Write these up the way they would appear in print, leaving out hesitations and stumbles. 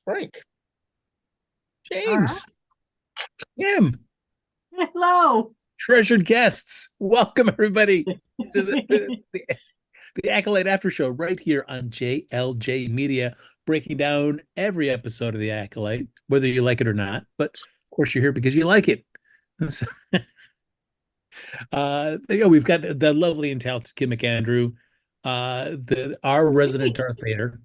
Frank. All right. James. Kim. Hello. Treasured guests. Welcome, everybody, to the Acolyte Aftershow right here on JLJ Media, breaking down every episode of the Acolyte, whether you like it or not. But of course, you're here because you like it. So, we've got the lovely and talented Kim McAndrew, our resident Darth Vader,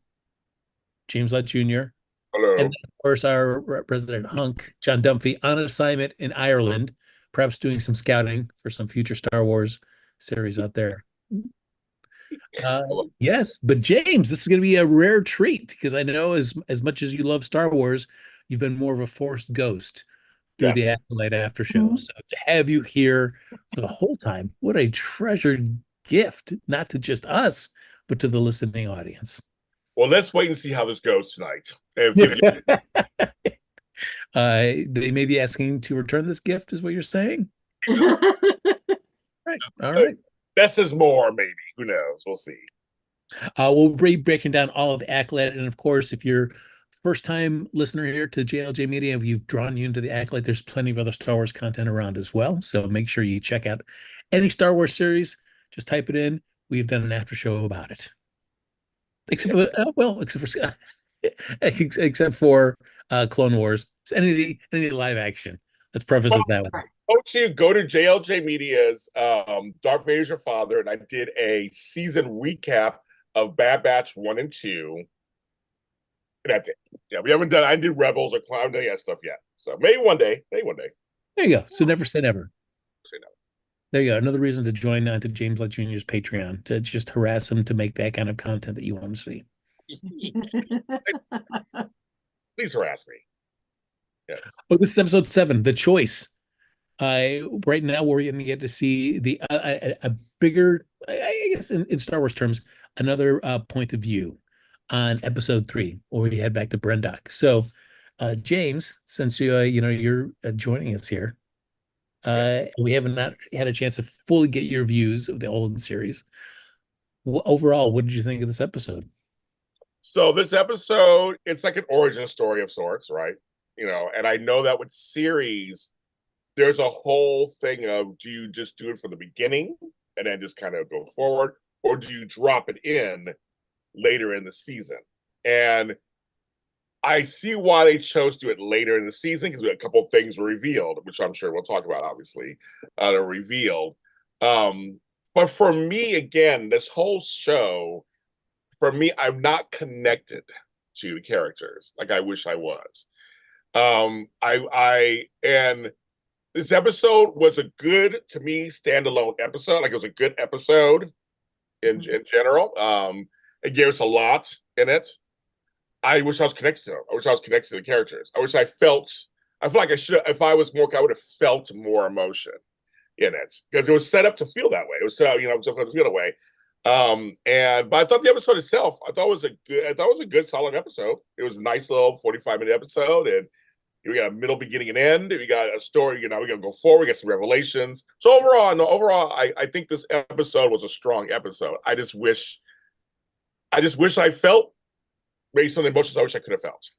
James Lott Jr., and Hello. then, of course, our resident hunk, John Dunphy, on assignment in Ireland, perhaps doing some scouting for some future Star Wars series out there. Uh, Hello. yes, but James, this is going to be a rare treat because I know as much as you love Star Wars, you've been more of a forced ghost through the Yes. Acolyte after show. Mhm. So to have you here for the whole time, what a treasured gift, not to just us, but to the listening audience. Well, let's wait and see how this goes tonight. And see if They may be asking to return this gift, is what you're saying? Right. All uh, right. less is more, maybe. Who knows? We'll see. We'll be breaking down all of the Acolyte. And of course, if you're first time listener here to JLJ Media, if you've drawn you into the Acolyte, there's plenty of other Star Wars content around as well. So make sure you check out any Star Wars series. Just type it in. We've done an after show about it. Except for except for Clone Wars. So any live action. Let's preface Well, it that way. go to JLJ Media's Darth Vader's Your Father, and I did a season recap of Bad Batch 1 and 2. And that's it. Yeah, I did Rebels or Clown Day stuff yet. So maybe one day. Maybe one day. There you go. So never say never. Say no. There you go. Another reason to join to James Lott Jr.'s Patreon to just harass him to make that kind of content that you want to see. Please harass me. Yes. Oh, this is episode 7, The Choice. Right now we're going to get to see a bigger, I guess, in Star Wars terms, another point of view on episode 3, where we head back to Brendok. So, James, since you're joining us here, Yes. we haven't not had a chance to fully get your views of the old series. Overall, what did you think of this episode? So this episode, it's like an origin story of sorts, right? And I know that with series, there's a whole thing of, do you just do it from the beginning and then just kind of go forward, or do you drop it in later in the season? And I see why they chose to do it later in the season, because we had a couple of things were revealed, which I'm sure we'll talk about, obviously, they're revealed. But for me, again, this whole show, for me, I'm not connected to the characters like I wish I was. And this episode was a good, to me, standalone episode. Like, it was a good episode in general. It gave us a lot in it. I wish I was connected to them. I wish I was connected to the characters. I feel like I should, if I was more, I would have felt more emotion in it, because it was set up to feel that way. It was set up, to feel that way. But I thought the episode itself, I thought it was a good, solid episode. It was a nice little 45-minute episode, and we got a middle, beginning, and end. We got a story. We got to go forward. We got some revelations. So overall, I think this episode was a strong episode. I just wish I felt based on the emotions I wish I could have felt.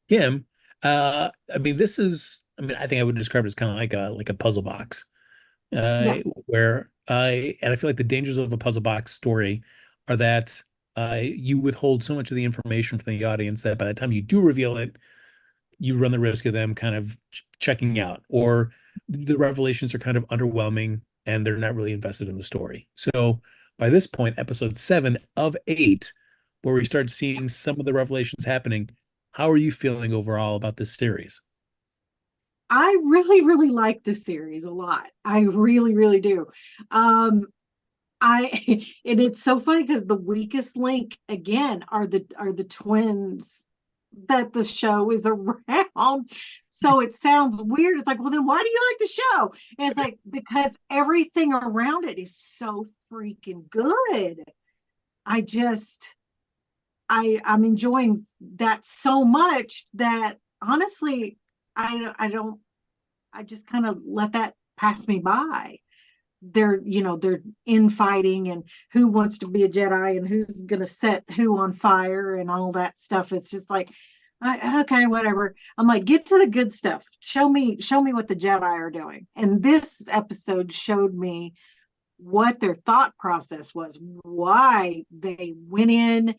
Kim, I mean, I think I would describe it as kind of like a puzzle box, Yeah. where and I feel like the dangers of a puzzle box story are that you withhold so much of the information from the audience that by the time you do reveal it, you run the risk of them kind of checking out, or the revelations are kind of underwhelming and they're not really invested in the story. So by this point, episode 7 of 8, where we start seeing some of the revelations happening, how are you feeling overall about this series? I really, really like this series a lot. I really, really do. Um, I and it's so funny because the weakest link again are the twins that the show is around. So it sounds weird. It's like, well, then why do you like the show? And it's like, because everything around it is so freaking good. I just I'm enjoying that so much that honestly, I don't I just kind of let that pass me by. they're infighting and who wants to be a Jedi and who's going to set who on fire and all that stuff. It's just like, okay, whatever. I'm like, get to the good stuff. Show me what the Jedi are doing. And this episode showed me what their thought process was, why they went in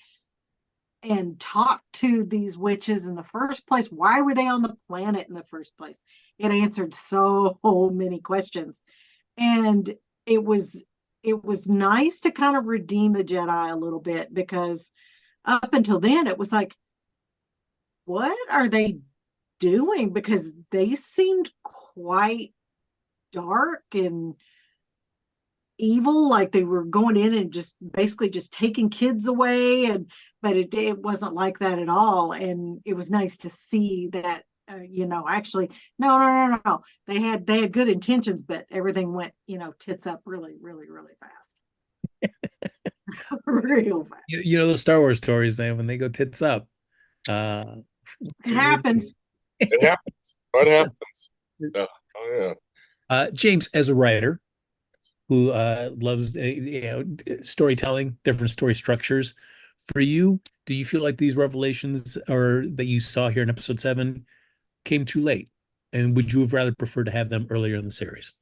and talked to these witches in the first place. Why were they on the planet in the first place? It answered so many questions. And it was nice to kind of redeem the Jedi a little bit, because up until then it was like, what are they doing? Because they seemed quite dark and evil, like they were going in and just basically just taking kids away, and but it wasn't like that at all. And it was nice to see that actually, no, they had good intentions, but everything went tits up really, really, really fast. Real fast. Those Star Wars stories, man, when they go tits up, uh, It happens. It happens. What happens? Oh yeah. James, as a writer who loves storytelling, different story structures, for you, do you feel like these revelations or that you saw here in episode 7 came too late? And would you have rather preferred to have them earlier in the series?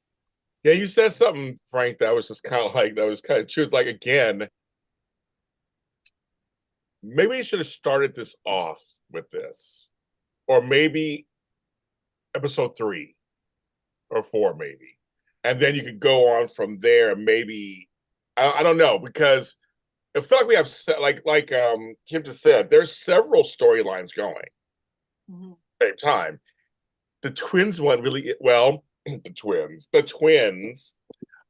Yeah, you said something, Frank, that was just kind of like, that was kind of true. Like, again, maybe you should have started this off with this, or maybe episode 3 or 4, maybe, and then you could go on from there. Maybe I don't know, because I feel like we have like Kim just said, there's several storylines going Mm-hmm. at the same time. The twins one really well. The twins.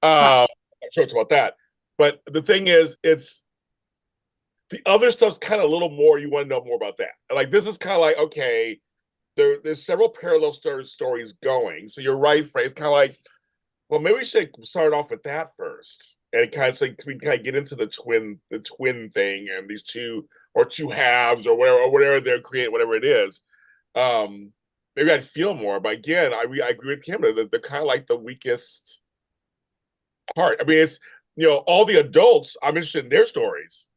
I'm sure it's about that, but the thing is, it's the other stuff's kind of a little more. You want to know more about that. Like, this is kind of like, okay, there's several parallel stories going. So you're right, Frank. It's kind of like, well, maybe we should start off with that first, and kind of like we kind of get into the twin thing, and these two halves or whatever they're creating, whatever it is. Maybe I'd feel more. But again, I agree with Kim. They're kind of like the weakest part. I mean, it's all the adults. I'm interested in their stories.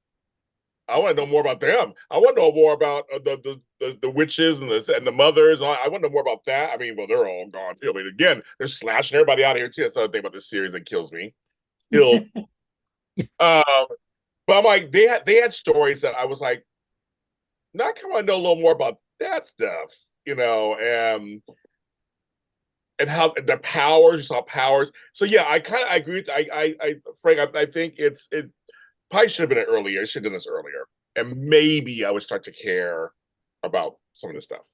I want to know more about them. I want to know more about the witches and the mothers. I want to know more about that. I mean, well, they're all gone too. I mean, again, they're slashing everybody out of here too. That's another thing about this series that kills me. Ill. But I'm like, they had stories that I was like, not come on, know a little more about that stuff, and how the powers, you saw powers. So yeah, I kind of agree with Frank. I think it probably should have been earlier. It should have done this earlier, and maybe I would start to care about some of this stuff.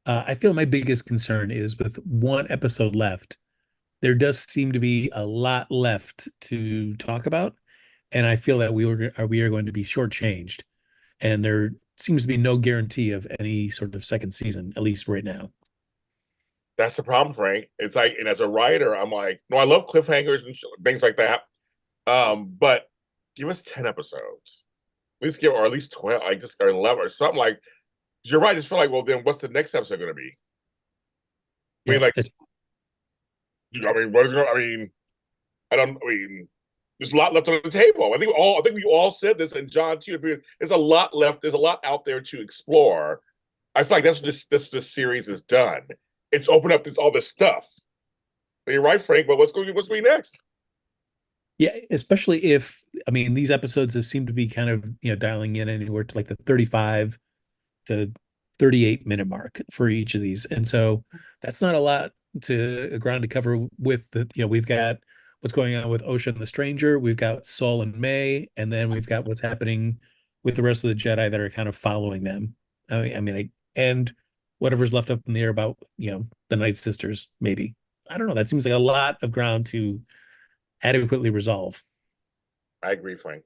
I feel my biggest concern is with one episode left, there does seem to be a lot left to talk about, and I feel that we are going to be shortchanged, and there seems to be no guarantee of any sort of second season, at least right now. That's the problem, Frank. It's like, and as a writer, I'm like, no, I love cliffhangers and things like that. But give us 10 episodes. At least or at least 12, like just or 11 or something. Like, you're right. I just feel like, well, then what's the next episode going to be? I mean, like, what is going? I mean, there's a lot left on the table. I think we all said this, and John too. There's a lot left. There's a lot out there to explore. I feel like that's what this series is done. It's opened up all this stuff. But you're right, Frank. But what's going to be next? Yeah, especially if these episodes have seemed to be kind of dialing in anywhere to like the 35 to 38-minute mark for each of these, and so that's not a lot to ground to cover. With we've got what's going on with Osha and the Stranger, we've got Saul and May, and then we've got what's happening with the rest of the Jedi that are kind of following them. And whatever's left up in the air about the Night Sisters, maybe. I don't know. That seems like a lot of ground to adequately resolve. I agree, Frank.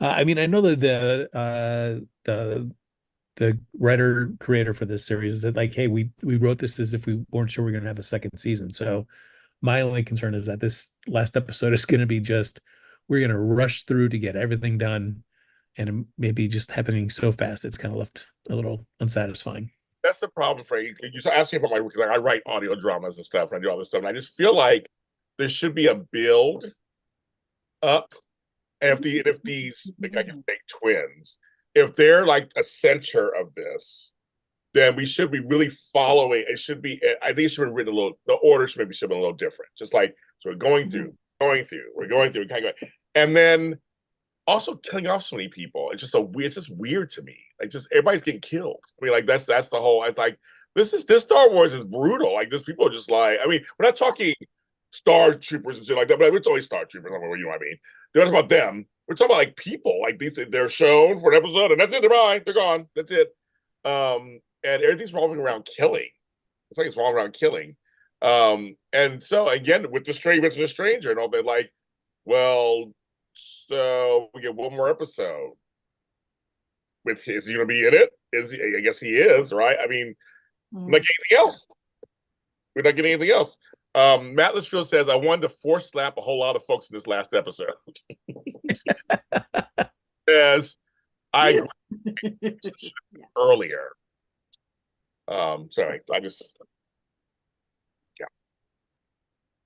I know that the writer creator for this series said, like, hey, we wrote this as if we weren't sure we are going to have a second season. So my only concern is that this last episode is going to be we're going to rush through to get everything done, and maybe just happening so fast it's kind of left a little unsatisfying. That's the problem, Frank. You asked me about because I write audio dramas and stuff, and I do all this stuff, and I just feel like there should be a build up. And if these like I can make twins, if they're like a center of this, then we should be really following. It should be. I think it should have been written a little. The order should maybe should have been a little different. Just like so, we're going through, we're going through, kind of going, and then also killing off so many people. It's just so weird. It's just weird to me. Like just everybody's getting killed. I mean, like that's the whole. It's like this Star Wars is brutal. Like this people are just like. I mean, we're not talking Star Troopers and shit like that, but it's only Star Troopers. I don't know, you know what I mean? They're not about them. We're talking about like people. Like they're shown for an episode, and that's it. They're bye. They're gone. That's it. And everything's revolving around killing. It's like it's revolving around killing. And so again, with the stranger and all that, like, well, so we get one more episode. Is he gonna be in it? I guess he is, right? I mean, like anything else. We're not getting anything else. Matt Litchfield says, I wanted to force slap a whole lot of folks in this last episode. As I agree earlier. Sorry, I just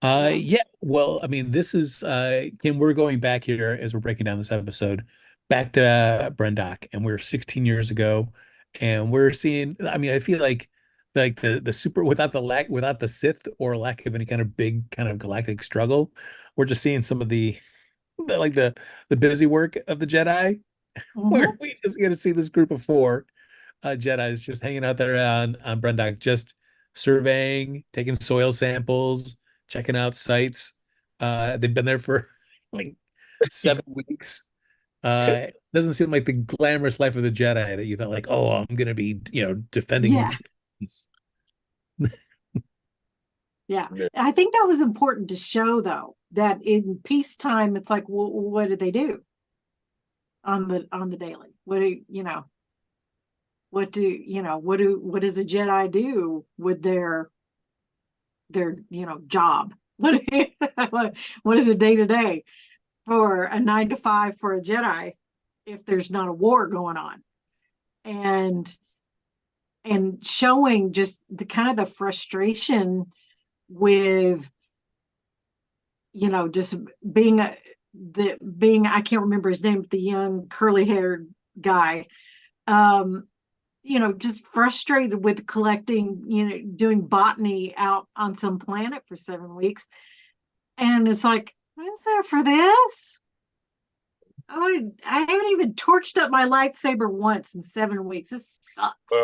yeah. Well, I mean, this is Kim, we're going back here as we're breaking down this episode, back to Brendock, and we're 16 years ago, and we're seeing, I mean, I feel like the super without the Sith or lack of any kind of big kind of galactic struggle, we're just seeing some of the busy work of the Jedi, where we just get to see this group of four Jedi's just hanging out there on Brendock, just surveying, taking soil samples, checking out sites. They've been there for like 7 weeks. Doesn't seem like the glamorous life of the Jedi that you thought like, oh, I'm gonna be, defending. Yeah. Yeah. I think that was important to show, though, that in peacetime, it's like, well, what do they do on the daily? What does a Jedi do with their job? What is a day to day for a 9 to 5 for a Jedi if there's not a war going on? And showing just the kind of the frustration with just being I can't remember his name, but the young curly haired guy, just frustrated with collecting, doing botany out on some planet for 7 weeks. And it's like, what is there for this? Oh, I haven't even torched up my lightsaber once in 7 weeks. This sucks.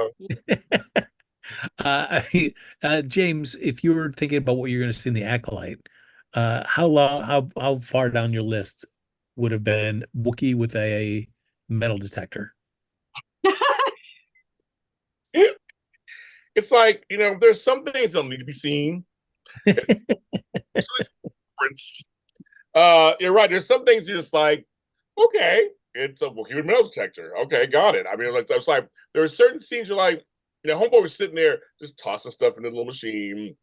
James, if you were thinking about what you're going to see in the Acolyte, how far down your list would have been Wookiee with a metal detector? It's like, there's some things that don't need to be seen. You're right. There's some things you're just like, okay, it's a Wookiee with metal detector. Okay, got it. I mean, like, it's like there are certain scenes you're like, homeboy was sitting there just tossing stuff in the little machine.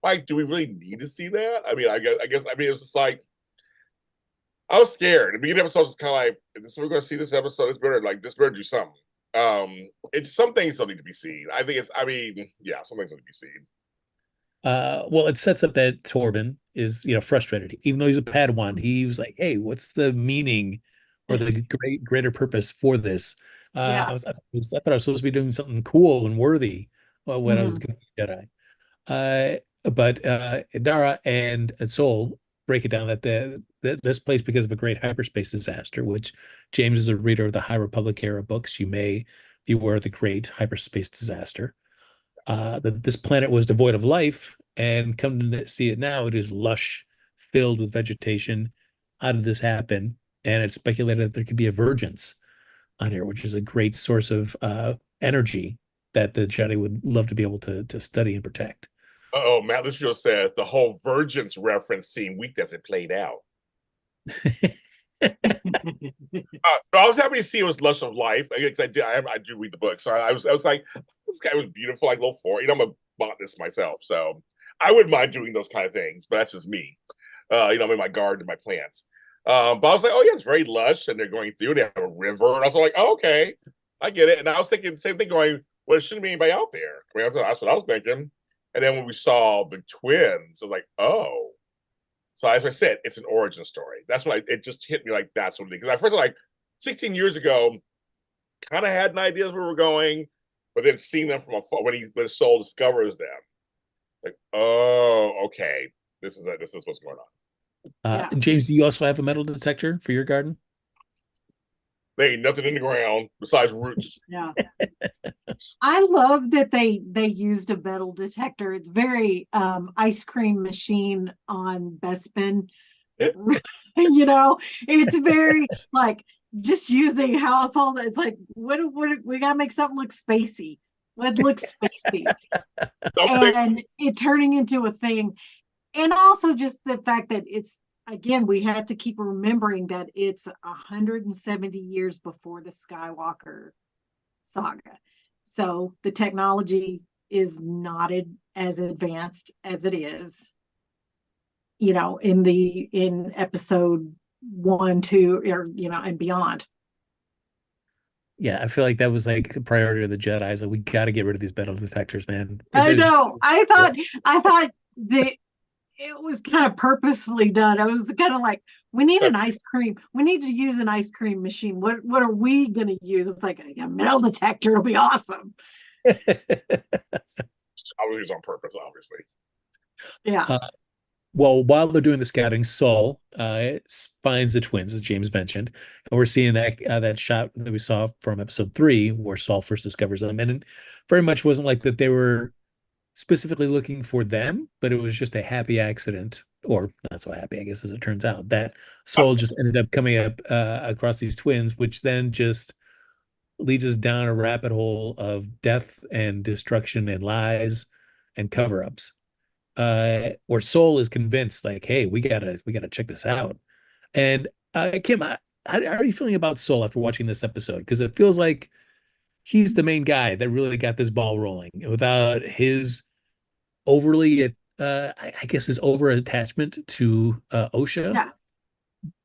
Like, do we really need to see that? I mean, I guess, it was just like, I was scared. The beginning of the episode was kind of like, this we're going to see this episode. This better do something. It's some things don't need to be seen. Some things don't need to be seen. Well, it sets up that Torben is, frustrated. Even though he's a Padawan, he was like, hey, what's the meaning or the greater purpose for this? I thought I was supposed to be doing something cool and worthy when I was going to be Jedi. But Dara and Sol break it down that this place, because of a great hyperspace disaster, which James is a reader of the High Republic era books, you may be aware of the great hyperspace disaster. That this planet was devoid of life, and come to see it now, it is lush, filled with vegetation. How did this happen? And it's speculated that there could be a vergence on here, which is a great source of energy that the Jedi would love to be able to study and protect. Oh, Matt Litchfield says the whole vergence reference seemed weak as it played out. I was happy to see it was lush of life. I do read the book, so I was like, this guy was beautiful, like little four. I'm a botanist myself, so I wouldn't mind doing those kind of things, but that's just me. I'm in my garden and my plants. But I was like, oh yeah, it's very lush, and they're going through. They have a river, and I was like, oh, okay, I get it. And I was thinking the same thing, going, well, it shouldn't be anybody out there. I mean, that's what I was thinking. And then when we saw the twins, I was like, oh. So as I said, it's an origin story. That's when it just hit me like that's what it is. Because at first, like 16 years ago, kind of had an idea where we're going, but then seeing them from afar when Soul discovers them, like, oh, okay, this is what's going on. Yeah. James, do you also have a metal detector for your garden? There ain't nothing in the ground besides roots. Yeah. I love that they used a metal detector. It's very ice cream machine on Bespin. You know, it's very like just using household. It's like what we gotta make something look spacey. What looks spacey, and it turning into a thing, and also just the fact that it's again we had to keep remembering that it's 170 years before the Skywalker saga. So the technology is not as advanced as it is, you know, in episode 1, 2, or you know, and beyond. Yeah, I feel like that was like a priority of the Jedi. So we got to get rid of these metal detectors, man. I know. I thought that it was kind of purposefully done. I was kind of like, we need an ice cream. We need to use an ice cream machine. What are we going to use? It's like a metal detector. It'll be awesome. I was used on purpose, obviously. Yeah. Well, while they're doing the scouting, Saul finds the twins, as James mentioned, and we're seeing that shot that we saw from episode 3, where Saul first discovers them, and it very much wasn't like that they were specifically looking for them, but it was just a happy accident, or not so happy, I guess, as it turns out, that Saul just ended up coming up across these twins, which then just leads us down a rabbit hole of death and destruction and lies and cover-ups. Where Soul is convinced, like, hey, we gotta check this out. And Kim, how are you feeling about Soul after watching this episode? Because it feels like he's the main guy that really got this ball rolling. Without his overly, I guess, his over attachment to Osha. Yeah.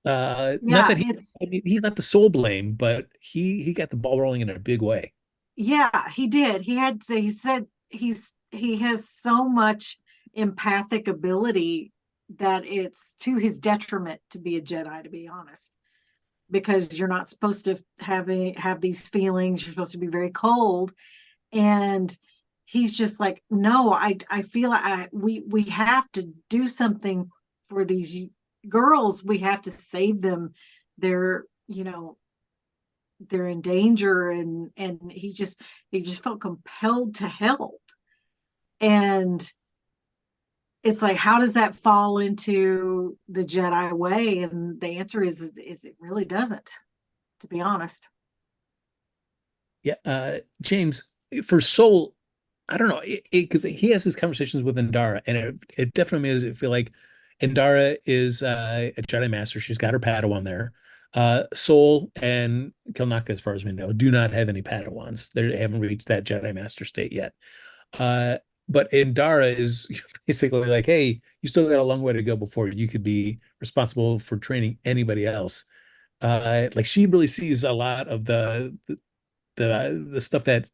Not Yeah. that I mean, he's not the sole blame, but he got the ball rolling in a big way. Yeah, he did. He said he has so much empathic ability that it's to his detriment to be a Jedi, to be honest, because you're not supposed to have these feelings. You're supposed to be very cold, and he's just like, no, I feel we have to do something for these girls. We have to save them. They're, you know, they're in danger, and he just felt compelled to help. And it's like, how does that fall into the Jedi way? And the answer is it really doesn't, to be honest. Yeah, James, for Soul, I don't know, because he has his conversations with Indara, and it definitely is. I feel like Indara is a Jedi Master. She's got her Padawan there. Soul and Kilnaka, as far as we know, do not have any Padawans. They haven't reached that Jedi Master state yet. Uh, but Indara is basically like, hey, you still got a long way to go before you could be responsible for training anybody else. Like she really sees a lot of the stuff that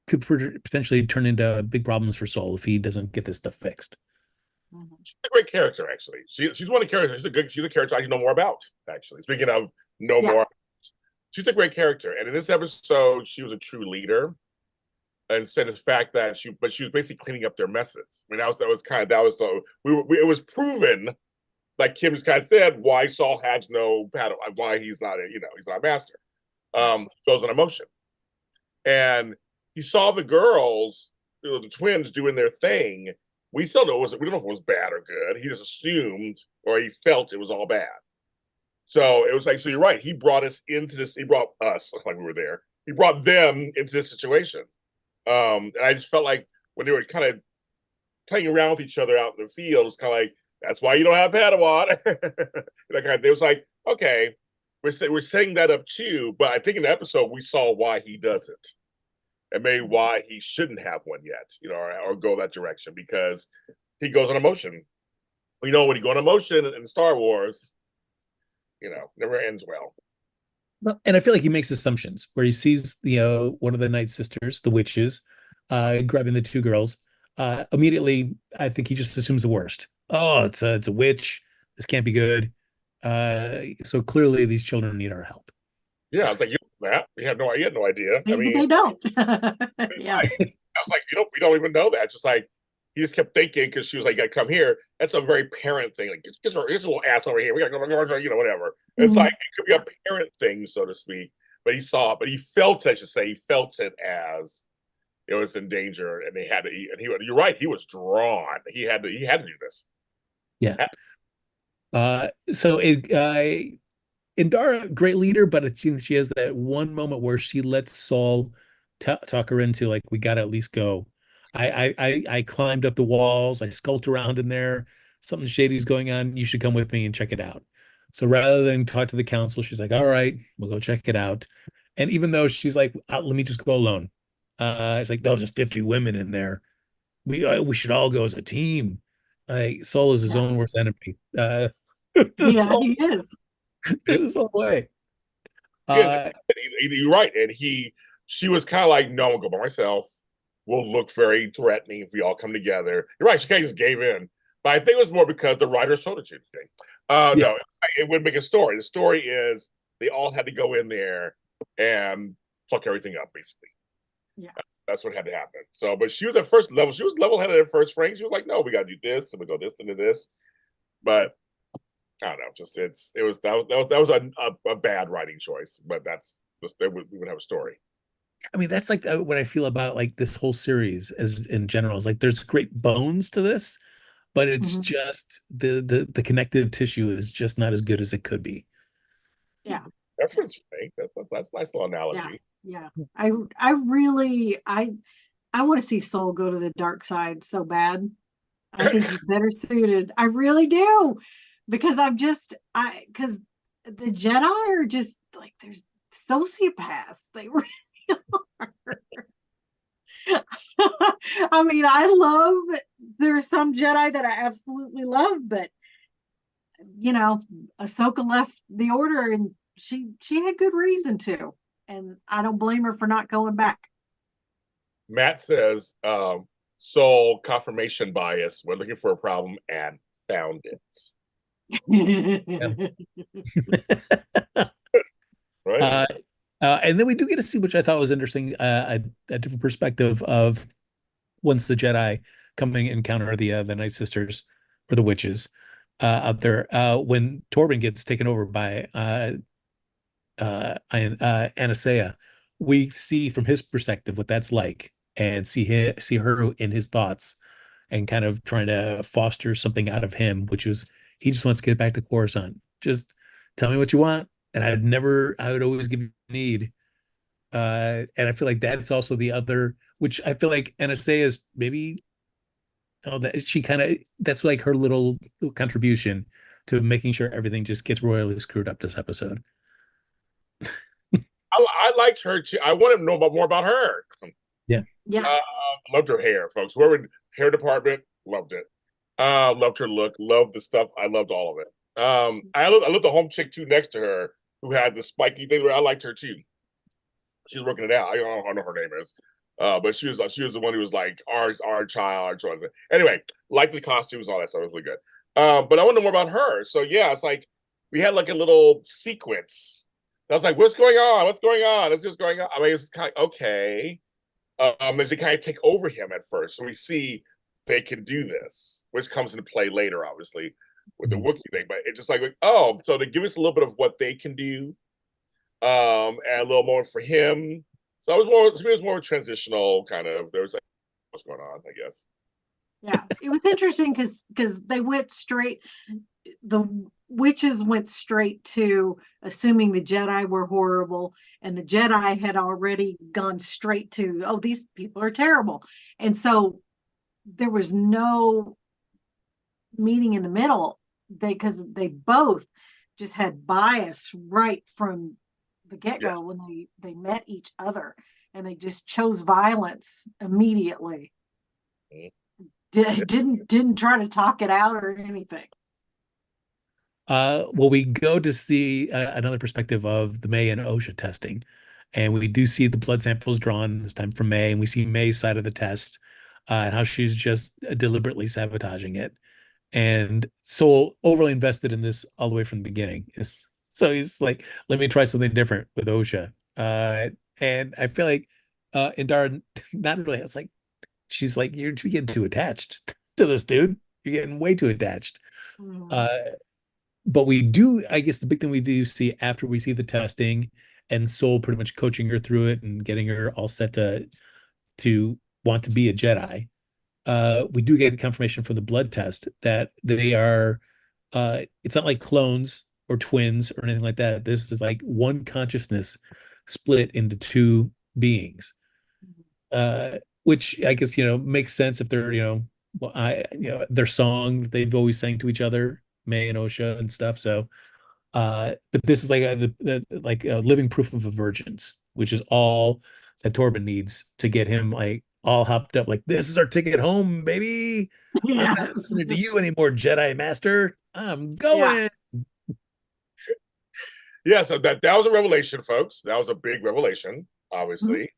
could potentially turn into big problems for Soul if he doesn't get this stuff fixed. She's a great character, actually. She's one of the characters. She's a character I know more about, actually. Speaking of more, she's a great character. And in this episode, she was a true leader. And said the fact that she was basically cleaning up their messes. I mean, it was proven, like Kim just kind of said, why Saul has no paddle, why he's not he's not a master. Goes on emotion. And he saw the girls, the twins doing their thing. We don't know if it was bad or good. He just assumed, or he felt it was all bad. So it was like, so you're right. He brought us into this. He brought us, like we were there. He brought them into this situation. And I just felt like when they were kind of playing around with each other out in the field, it was kind of like, that's why you don't have Padawan. It was like, okay, we're setting that up too. But I think in the episode, we saw why he doesn't, and maybe why he shouldn't have one yet, or go that direction, because he goes on emotion. When you go on emotion in Star Wars, never ends well. Well, and I feel like he makes assumptions where he sees, one of the Night Sisters, the witches, grabbing the two girls. immediately I think he just assumes the worst. Oh, it's a witch. This can't be good. So clearly these children need our help. Yeah, I was like, you know that. He had no idea. I Maybe mean, they don't. Yeah. like, I was like, we don't even know that. Just like he just kept thinking because she was like, you gotta come here. That's a very parent thing. Like, get your little ass over here. We gotta go, whatever. It's like Mhm. it could be a parent thing, so to speak. But he saw it, but he felt it, I should say, he felt it as it was in danger, and they had to eat. And you're right, he was drawn. He had to do this. Yeah. So Indara, great leader, but she has that one moment where she lets Saul talk her into like, we gotta at least go. I climbed up the walls, I skulked around in there. Something shady's going on. You should come with me and check it out. So rather than talk to the council, she's like, all right, we'll go check it out. And even though she's like, let me just go alone. It's like, no, there's 50 women in there. We should all go as a team. Like Saul is his Yeah. own worst enemy. This Yeah, whole he is. this whole way. Yes, Uh, you're right. And she was kind of like, no, I'll go by myself. We'll look very threatening if we all come together. You're right. She kind of just gave in. But I think it was more because the writers told her to. yeah, No, it would make a story. The story is they all had to go in there and fuck everything up, basically. Yeah. That's what had to happen. So, but she was at first level. She was level headed at first frame. She was like, no, we got to do this and we go this into this. But I don't know. Just it was that was a bad writing choice. But that's just we would have a story. I mean that's like what I feel about like this whole series as in general. Is like there's great bones to this, but it's Mhm. just the connective tissue is just not as good as it could be. Yeah. Reference fake. That's a nice little Yeah. analogy. Yeah. I really I want to see Soul go to the dark side so bad. I think he's better suited. I really do. Because because the Jedi are just like there's sociopaths. They really are. I mean, I love there's some Jedi that I absolutely love, but you know, Ahsoka left the order and she had good reason to. And I don't blame her for not going back. Matt says, "Soul confirmation bias. We're looking for a problem and found it." Yeah. Right. Uh, and then we do get to see, which I thought was interesting, a different perspective of once the Jedi come and encounter the Night Sisters or the witches out there. When Torben gets taken over by Anastasia, we see from his perspective what that's like, and see her in his thoughts, and kind of trying to foster something out of him, which is he just wants to get back to Coruscant. Just tell me what you want, and I would always give you need. And I feel like that's also the other, which I feel like Anastasia is maybe, oh, that she kind of that's like her little contribution to making sure everything just gets royally screwed up this episode. I liked her too. I wanted to know more about her. Yeah. Yeah. Loved her hair, folks. Whoever hair department loved it. Loved her look. Loved the stuff. I loved all of it. I loved the home chick too next to her who had the spiky thing. I liked her too. She was working it out. I don't know her name is. But she was the one who was like our child, our child. Anyway, liked the costumes, all that stuff. It was really good. But I want to know more about her. So yeah, it's like we had like a little sequence. I was like, what's going on? What's going on? What's going on? I mean, it was kind of okay. As they kind of take over him at first. So we see they can do this, which comes into play later, obviously, with the Mhm. Wookiee thing. But it's just like, oh, so to give us a little bit of what they can do, and a little more for him. So I was more, to me, it was more transitional kind of. There was like, what's going on, I guess. Yeah. It was interesting because they went straight the witches went straight to assuming the Jedi were horrible, and the Jedi had already gone straight to, oh, these people are terrible. And so there was no meeting in the middle. Because they both just had bias right from the Yes. get-go when they met each other, and they just chose violence immediately. Mhm. Didn't try to talk it out or anything. Well, we go to see another perspective of the May and OSHA testing, and we do see the blood samples drawn this time from May, and we see May's side of the test. and how she's just deliberately sabotaging it, and so overly invested in this all the way from the beginning. So he's like, let me try something different with Osha. And I feel like Indara, not really. It's like she's like, you're getting too attached to this dude. You're getting way too attached. Mhm. Uh, but we do, I guess the big thing we do see after we see the testing and Soul pretty much coaching her through it and getting her all set to want to be a Jedi. We do get confirmation from the blood test that they are it's not like clones or twins or anything like that. This is like one consciousness split into two beings. Which I guess makes sense if they're well, their song that they've always sang to each other, May and Osha and stuff. So but this is like a living proof of emergence, which is all that Torben needs to get him like all hopped up. Like, this is our ticket home, baby. I'm not Yes. listening to you anymore, Jedi Master. I'm Yeah. going. Yeah, so that was a revelation, folks. That was a big revelation, obviously,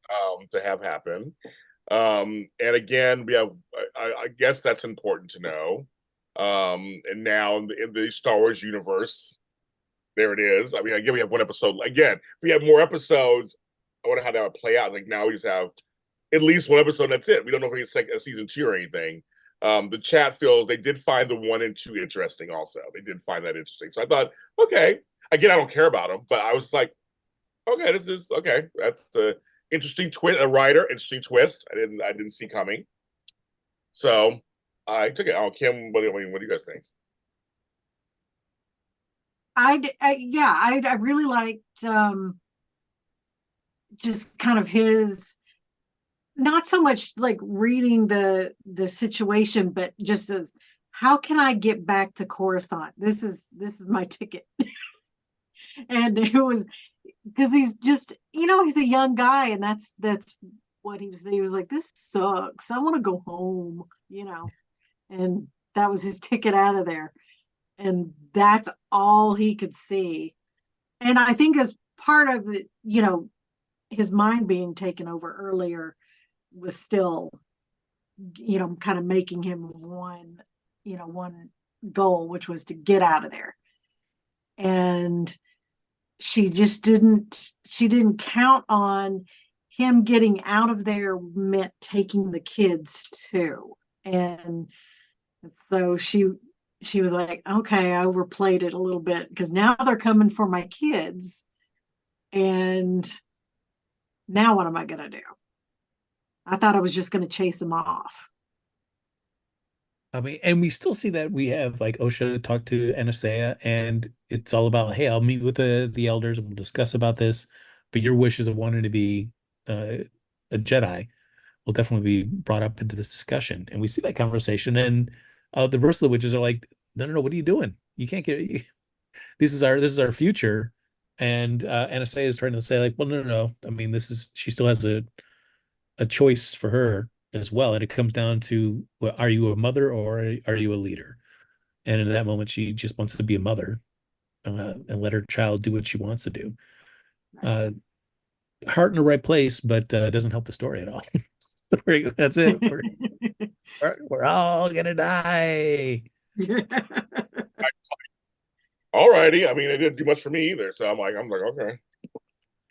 to have happen. And again, we have, I guess that's important to know. And now in the Star Wars universe, there it is. I mean, again, we have one episode. Again, if we have more episodes, I wonder how that would play out. Like, now we just have at least one episode, and that's it. We don't know if we get a season 2 or anything. The chat feels they did find the 1 and 2 interesting also. They did find that interesting. So I thought, okay. Again, I don't care about them, but I was like, okay, this is okay. That's the interesting twist. A writer, interesting twist. I didn't see coming. So I took it. Oh, Kim, what do you guys think? I really liked just kind of his, not so much like reading the situation, but just as, how can I get back to Coruscant? This is my ticket. And it was because he's just, he's a young guy, and that's what he was like, this sucks, I want to go home, and that was his ticket out of there, and that's all he could see. And I think as part of the, his mind being taken over earlier was still, kind of making him one goal, which was to get out of there. And she didn't count on him getting out of there meant taking the kids too. And so she was like, okay, I overplayed it a little bit, because now they're coming for my kids, and now what am I going to do? I thought I was just going to chase them off. I mean, and we still see that we have like Osha talk to Anastasia, and it's all about, hey, I'll meet with the elders and we'll discuss about this. But your wishes of wanting to be uh, a Jedi will definitely be brought up into this discussion. And we see that conversation, and the rest of the witches are like, no, no, no, what are you doing? You can't get this is our future. And Anastasia is trying to say like, well, no, no, no. I mean, she still has a choice for her as well. And it comes down to, well, are you a mother or are you a leader? And in that moment, she just wants to be a mother and let her child do what she wants to do. Uh, Heart in the right place, but doesn't help the story at all. That's it. We're all gonna die. All righty. I mean, it didn't do much for me either. So I'm like, okay.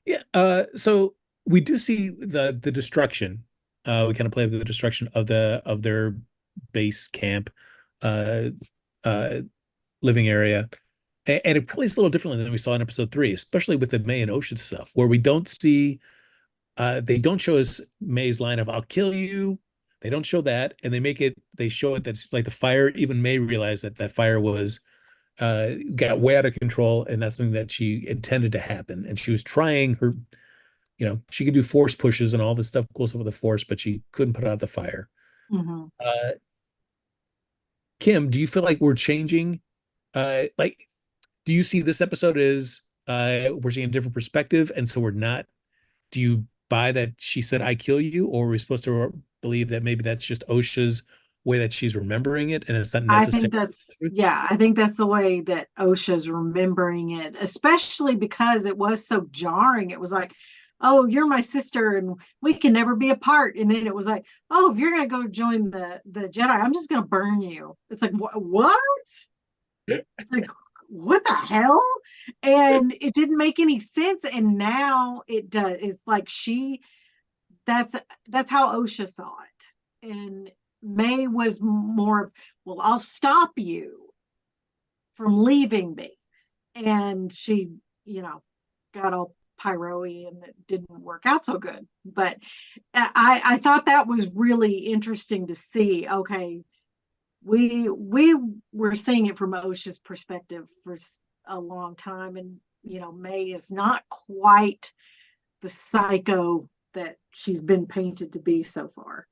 Yeah. So we do see the destruction. We kind of play with the destruction of their base camp, uh, uh, living area, and it plays a little differently than we saw in episode 3, especially with the May and Ocean stuff, where we don't see. They don't show us May's line of "I'll kill you." They don't show that, and They show it that's like the fire. Even May realized that that fire was got way out of control, and that's something that she intended to happen. And she was trying her, she could do force pushes and all this stuff goes over the force, but she couldn't put out the fire. Mm-hmm. Kim, do you feel like we're changing? Like, do you see this episode as we're seeing a different perspective, and so we're not? Do you buy that she said "I kill you," or are we supposed to believe that maybe that's just Osha's way that she's remembering it, and it's not I think necessary? I think that's the way that OSHA's remembering it, especially because it was so jarring. It was like, oh, you're my sister and we can never be apart. And then it was like, oh, if you're gonna go join the Jedi, I'm just gonna burn you. It's like, what? It's like, what the hell? And it didn't make any sense. And now it does. It's like that's that's how OSHA saw it. And May was more of, well, I'll stop you from leaving me. And she, got all pyro-y and it didn't work out so good. But I thought that was really interesting to see. Okay, we were seeing it from OSHA's perspective for a long time, and May is not quite the psycho that she's been painted to be so far.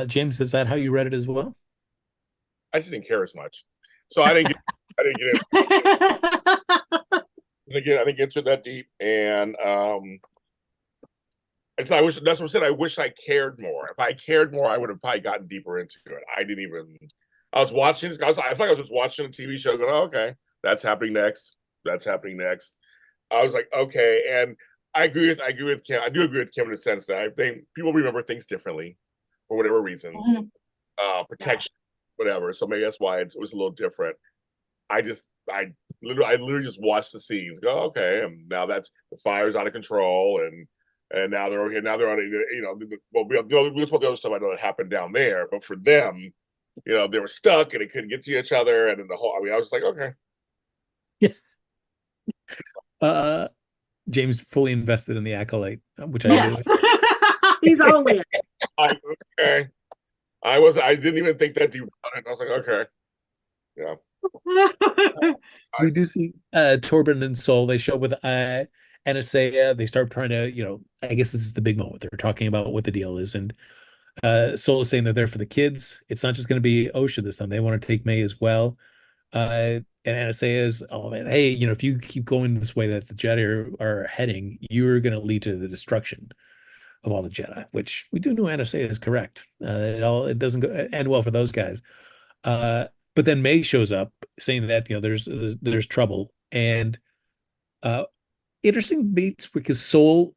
James, is that how you read it as well? I just didn't care as much, so I didn't get I didn't get into that deep, and and so I wish that's what I said. I wish I cared more. If I cared more, I would have probably gotten deeper into it. I didn't even. I was watching. I feel like I was just watching a TV show, going, oh, "Okay, that's happening next. That's happening next." I was like, "Okay," and I agree with Kim. I do agree with Kim in the sense that I think people remember things differently for whatever reasons, Yeah. protection, whatever. So maybe that's why it was a little different. I literally just watched the scenes. Go, okay, and now that's the fire's out of control, and now they're okay. Now they're on, well, we just want the other stuff I know that happened down there, but for them, they were stuck and they couldn't get to each other, and then the whole. I mean, I was just like, okay, Yeah. Uh, James fully invested in the Acolyte, which I do. Yes. He's all in. Okay. I didn't even think that deep about it. I was like, okay, yeah. We do see Torben and Sol. They show up with Anastasia. They start trying to, I guess this is the big moment. They're talking about what the deal is. And Sol is saying they're there for the kids. It's not just going to be OSHA this time. They want to take May as well. And Anastasia is, oh man, hey, if you keep going this way that the Jedi are heading, you're going to lead to the destruction of all the Jedi, which we do know Anastasia is correct. It doesn't go end well for those guys. But then May shows up saying that there's trouble, and uh, interesting beats because Soul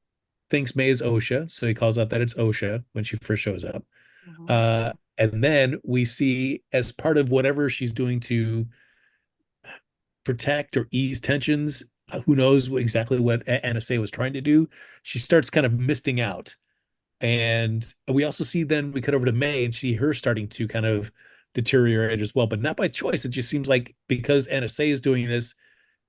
thinks May is OSHA, so he calls out that it's OSHA when she first shows up. Mhm. And then we see as part of whatever she's doing to protect or ease tensions, who knows exactly what Anastasia was trying to do. She starts kind of misting out. And we also see then we cut over to May and see her starting to kind of deteriorate as well, but not by choice. It just seems like because Anastasia is doing this,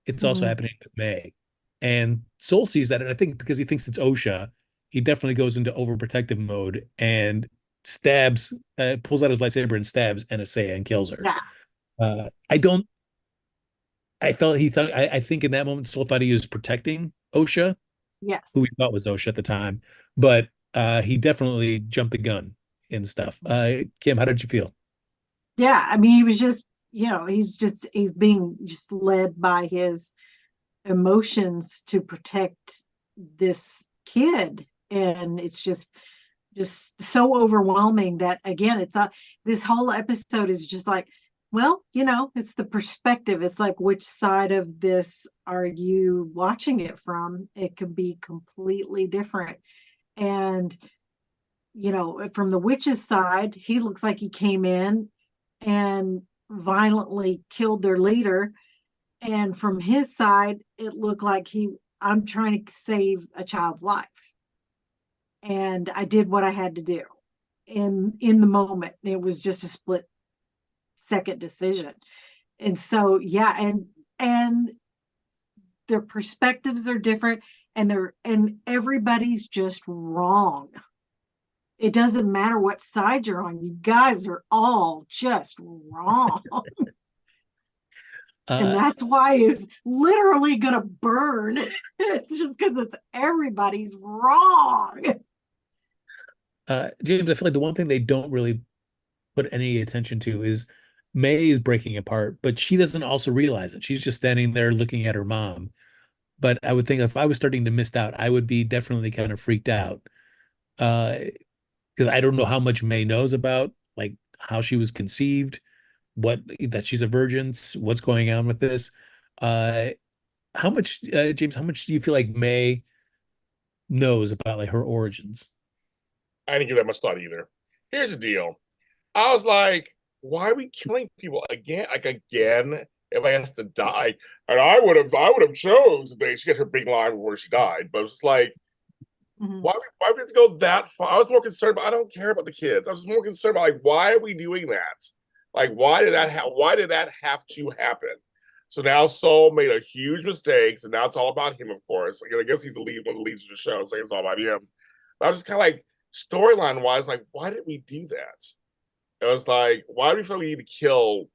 it's also Mhm. happening with May. And Soul sees that, and I think because he thinks it's OSHA, he definitely goes into overprotective mode and pulls out his lightsaber and stabs Anastasia and kills her. Yeah. I don't. I think in that moment, Soul thought he was protecting OSHA, who Yes. he thought was OSHA at the time, but he definitely jumped the gun and stuff. Kim, how did you feel? Yeah. I mean, he was just, he's being just led by his emotions to protect this kid. And it's just so overwhelming that again, this whole episode is just like, well, it's the perspective. It's like, which side of this are you watching it from? It could be completely different. And from the witch's side, he looks like he came in and violently killed their leader. And from his side, it looked like I'm trying to save a child's life. And I did what I had to do in the moment. It was just a split second decision. And so yeah, and their perspectives are different, and everybody's just wrong. It doesn't matter what side you're on. You guys are all just wrong. And Uh, that's why it's literally gonna burn. It's just because it's everybody's wrong. James, I feel like the one thing they don't really put any attention to is May is breaking apart, but she doesn't also realize it. She's just standing there looking at her mom. But I would think if I was starting to miss out, I would be definitely kind of freaked out. Uh, because I don't know how much May knows about like how she was conceived, what that she's a virgin, what's going on with this. Uh, how much, James? How much do you feel like May knows about like her origins. I didn't give that much thought either. Here's the deal. I was like, why are we killing people again? Like again, everybody has to die. And I would have chose she got her big line before she died. But it's like, Mhm. why we have to go that far? I was more concerned about I don't care about the kids. I was more concerned about like why are we doing that? Like why did that have to happen? So now Soul made a huge mistake, and now it's all about him, of course. Like, I guess he's the lead, one of the leads of the show, so it's all about him. But I was just kind of like storyline wise, like, why did we do that? It was like, why do we feel we need to kill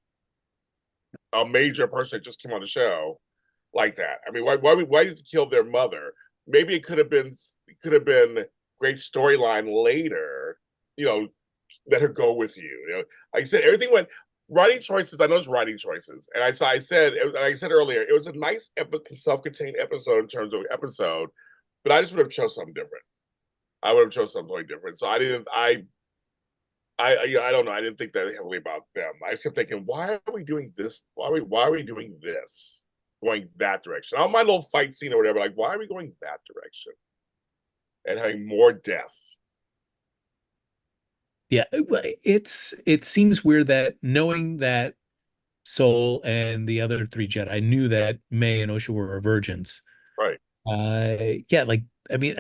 a major person that just came on the show like that? I mean, why did you kill their mother? Maybe it could have been great storyline later, you know, let her go with you. You know, like I said, everything went writing choices. I know it's writing choices, and I said, like I said earlier, it was a nice self-contained episode in terms of episode, but I just would have chose something different. I would have chose something totally different. So I didn't. I don't know. I didn't think that heavily about them. I just kept thinking, why are we doing this? Why are we doing this? Going that direction. I don't mind a little fight scene or whatever. Like, why are we going that direction? And having more death. Yeah, it seems weird that knowing that Soul and the other three Jedi knew that May and Osha were virgins. Right. Yeah, like I mean,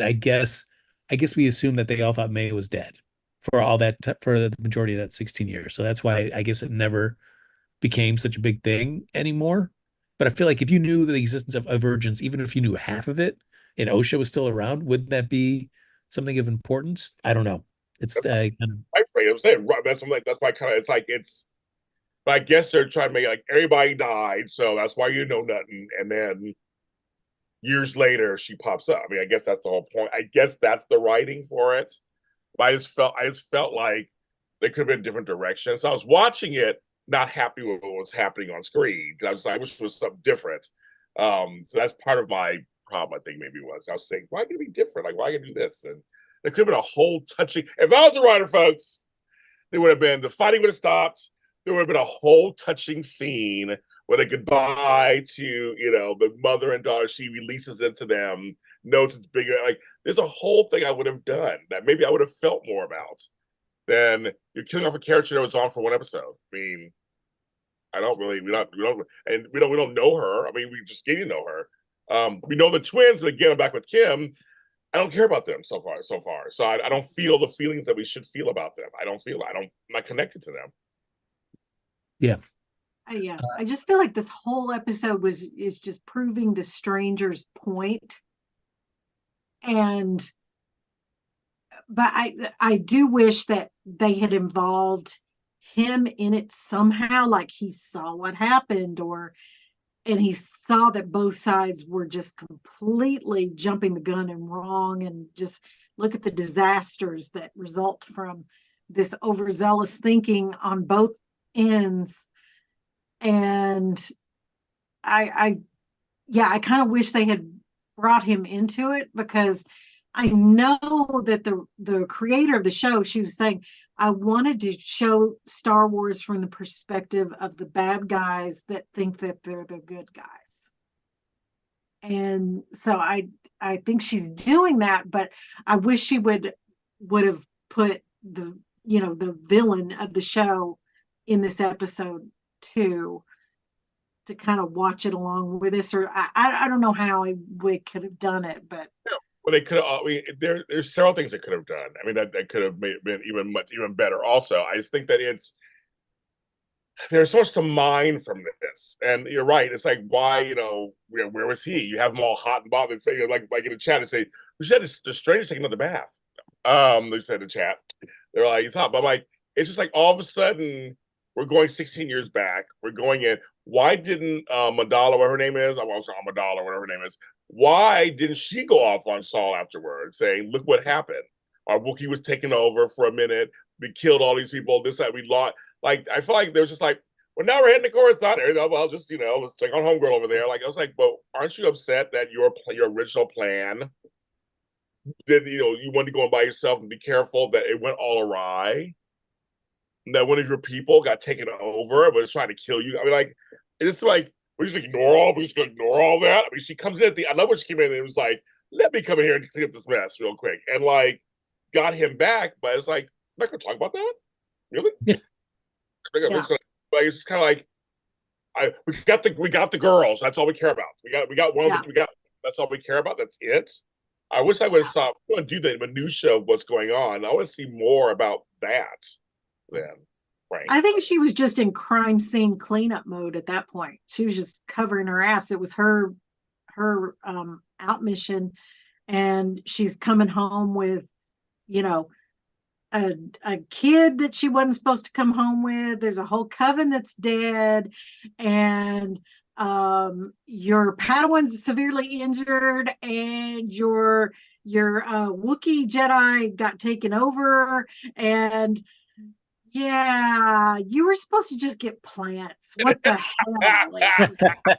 I guess we assumed that they all thought May was dead for all that for the majority of that 16 years. So that's why I guess it never became such a big thing anymore. But I feel like if you knew the existence of virgins, even if you knew half of it, and OSHA was still around, wouldn't that be something of importance? I don't know. It's That's kind of my phrase. I'm saying right. That's like that's my kind of. It's like it's. But I guess they're trying to make it like everybody died, so that's why you know nothing. And then years later, she pops up. I mean, I guess that's the whole point. I guess that's the writing for it. But I just felt like they could have been different directions. So I was watching it, not happy with what was happening on screen because I was like, I wish it was something different. So that's part of my problem. I think maybe was I was saying, why can it be different? Like, why can I do this? And there could have been a whole touching. If I was a writer, folks, there would have been the fighting would have stopped. There would have been a whole touching scene with a goodbye to the mother and daughter. She releases it to them, notes it's bigger. Like there's a whole thing I would have done that maybe I would have felt more about than you're killing off a character that was on for one episode. I mean, I don't really we don't know her. I mean, we just getting to know her. We know the twins, but again, I'm back with Kim. I don't care about them so far. So I don't feel the feelings that we should feel about them. I'm not connected to them. yeah. Yeah, I just feel like this whole episode is just proving the stranger's point. And but I do wish that they had involved him in it somehow, like he saw what happened, and he saw that both sides were just completely jumping the gun and wrong, and just look at the disasters that result from this overzealous thinking on both ends. And I yeah, I kind of wish they had brought him into it, because I know that the creator of the show, she was saying, I wanted to show Star Wars from the perspective of the bad guys that think that they're the good guys. And so I think she's doing that, but I wish she would have put the villain of the show in this episode too, to kind of watch it along with us. Or I don't know how we could have done it, but Well, they could have. I mean, there's several things they could have done. I mean, that could have been even better. Also, I just think that there's so much to mine from this. And you're right. It's like, why, where was he? You have them all hot and bothered, like in the chat, and say, we said the stranger's taking another bath. They said in the chat, they're like, he's hot. But I'm like, it's just like all of a sudden we're going 16 years back. We're going in. Why didn't Madala, what her name is? I was on Madala, whatever her name is. Why didn't she go off on Saul afterwards, saying, look what happened? Our Wookiee was taken over for a minute. We killed all these people. This, that, we lost. Like, I feel like there was just like, well, now we're heading to Coruscant. Well, just, let's take on Homegirl over there. Like, I was like, well, aren't you upset that your original plan, that, you wanted to go in by yourself and be careful, that it went all awry? That one of your people got taken over and was trying to kill you. I mean, like, it's like, we just gonna ignore all that. I mean, she comes in at I love when she came in and it was like, let me come in here and clean up this mess real quick, and like got him back. But it's like, I'm not gonna talk about that, really. Yeah. Yeah. But it's just kind of like, we got the girls. That's all we care about. We got one. Yeah. We got that's all we care about. That's it. I wish I would have saw. I want to do the minutia of what's going on. I want to see more about that. Then, Frank. I think she was just in crime scene cleanup mode at that point. She was just covering her ass. It was her out mission, and she's coming home with, you know, a kid that she wasn't supposed to come home with. There's a whole coven that's dead, and your Padawan's severely injured, and your Wookiee Jedi got taken over, and yeah, you were supposed to just get plants. What the hell?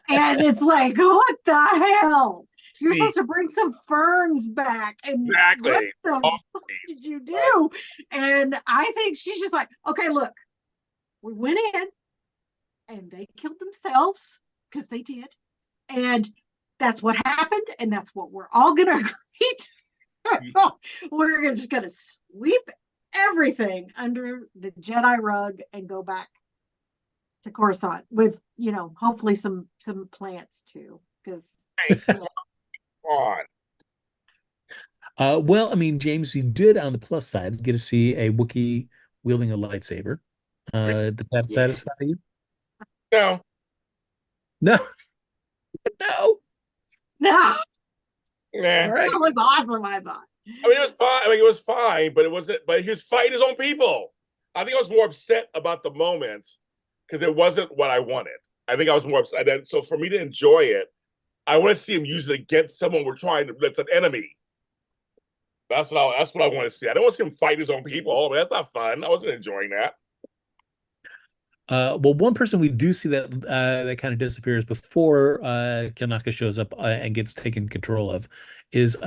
And it's like, what the hell? You're supposed to bring some ferns back. And exactly. What the fuck did you do? And I think she's just like, okay, look, we went in and they killed themselves because they did. And that's what happened. And that's what we're all going to agree to. We're just going to sweep everything under the Jedi rug and go back to Coruscant with, hopefully some plants too, because on. Well, I mean, James, we did on the plus side get to see a Wookiee wielding a lightsaber. Did that satisfy you? No. No. No. No. Nah. Right. That was awesome, I thought. I mean, it was fine. I mean, it was fine, but it wasn't. But he was fighting his own people. I think I was more upset about the moment because it wasn't what I wanted. I think I was more upset. So for me to enjoy it, I want to see him use it against someone that's an enemy. That's what I want to see. I don't want to see him fight his own people. I mean, that's not fun. I wasn't enjoying that. Well, one person we do see that kind of disappears before Kanaka shows up and gets taken control of is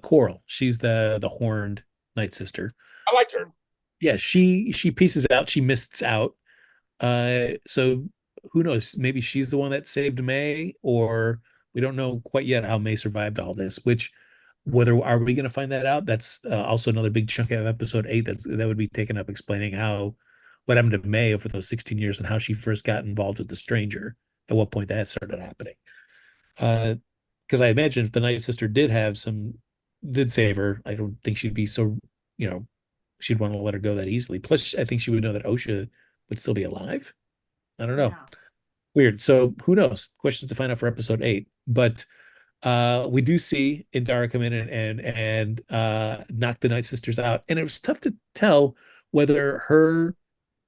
Coral. She's the horned Night Sister. I liked her. Yeah, she pieces out. She mists out. So who knows? Maybe she's the one that saved May, or we don't know quite yet how May survived all this. Whether are we going to find that out? That's also another big chunk of episode 8 that would be taken up explaining what happened to May over those 16 years and how she first got involved with the stranger, at what point that started happening. Because I imagine if the Night Sister did save her, I don't think she'd be so, she'd want to let her go that easily. Plus, I think she would know that Osha would still be alive. I don't know. Yeah. Weird. So who knows? Questions to find out for episode 8. But we do see Indara come in and knock the Night Sisters out. And it was tough to tell whether her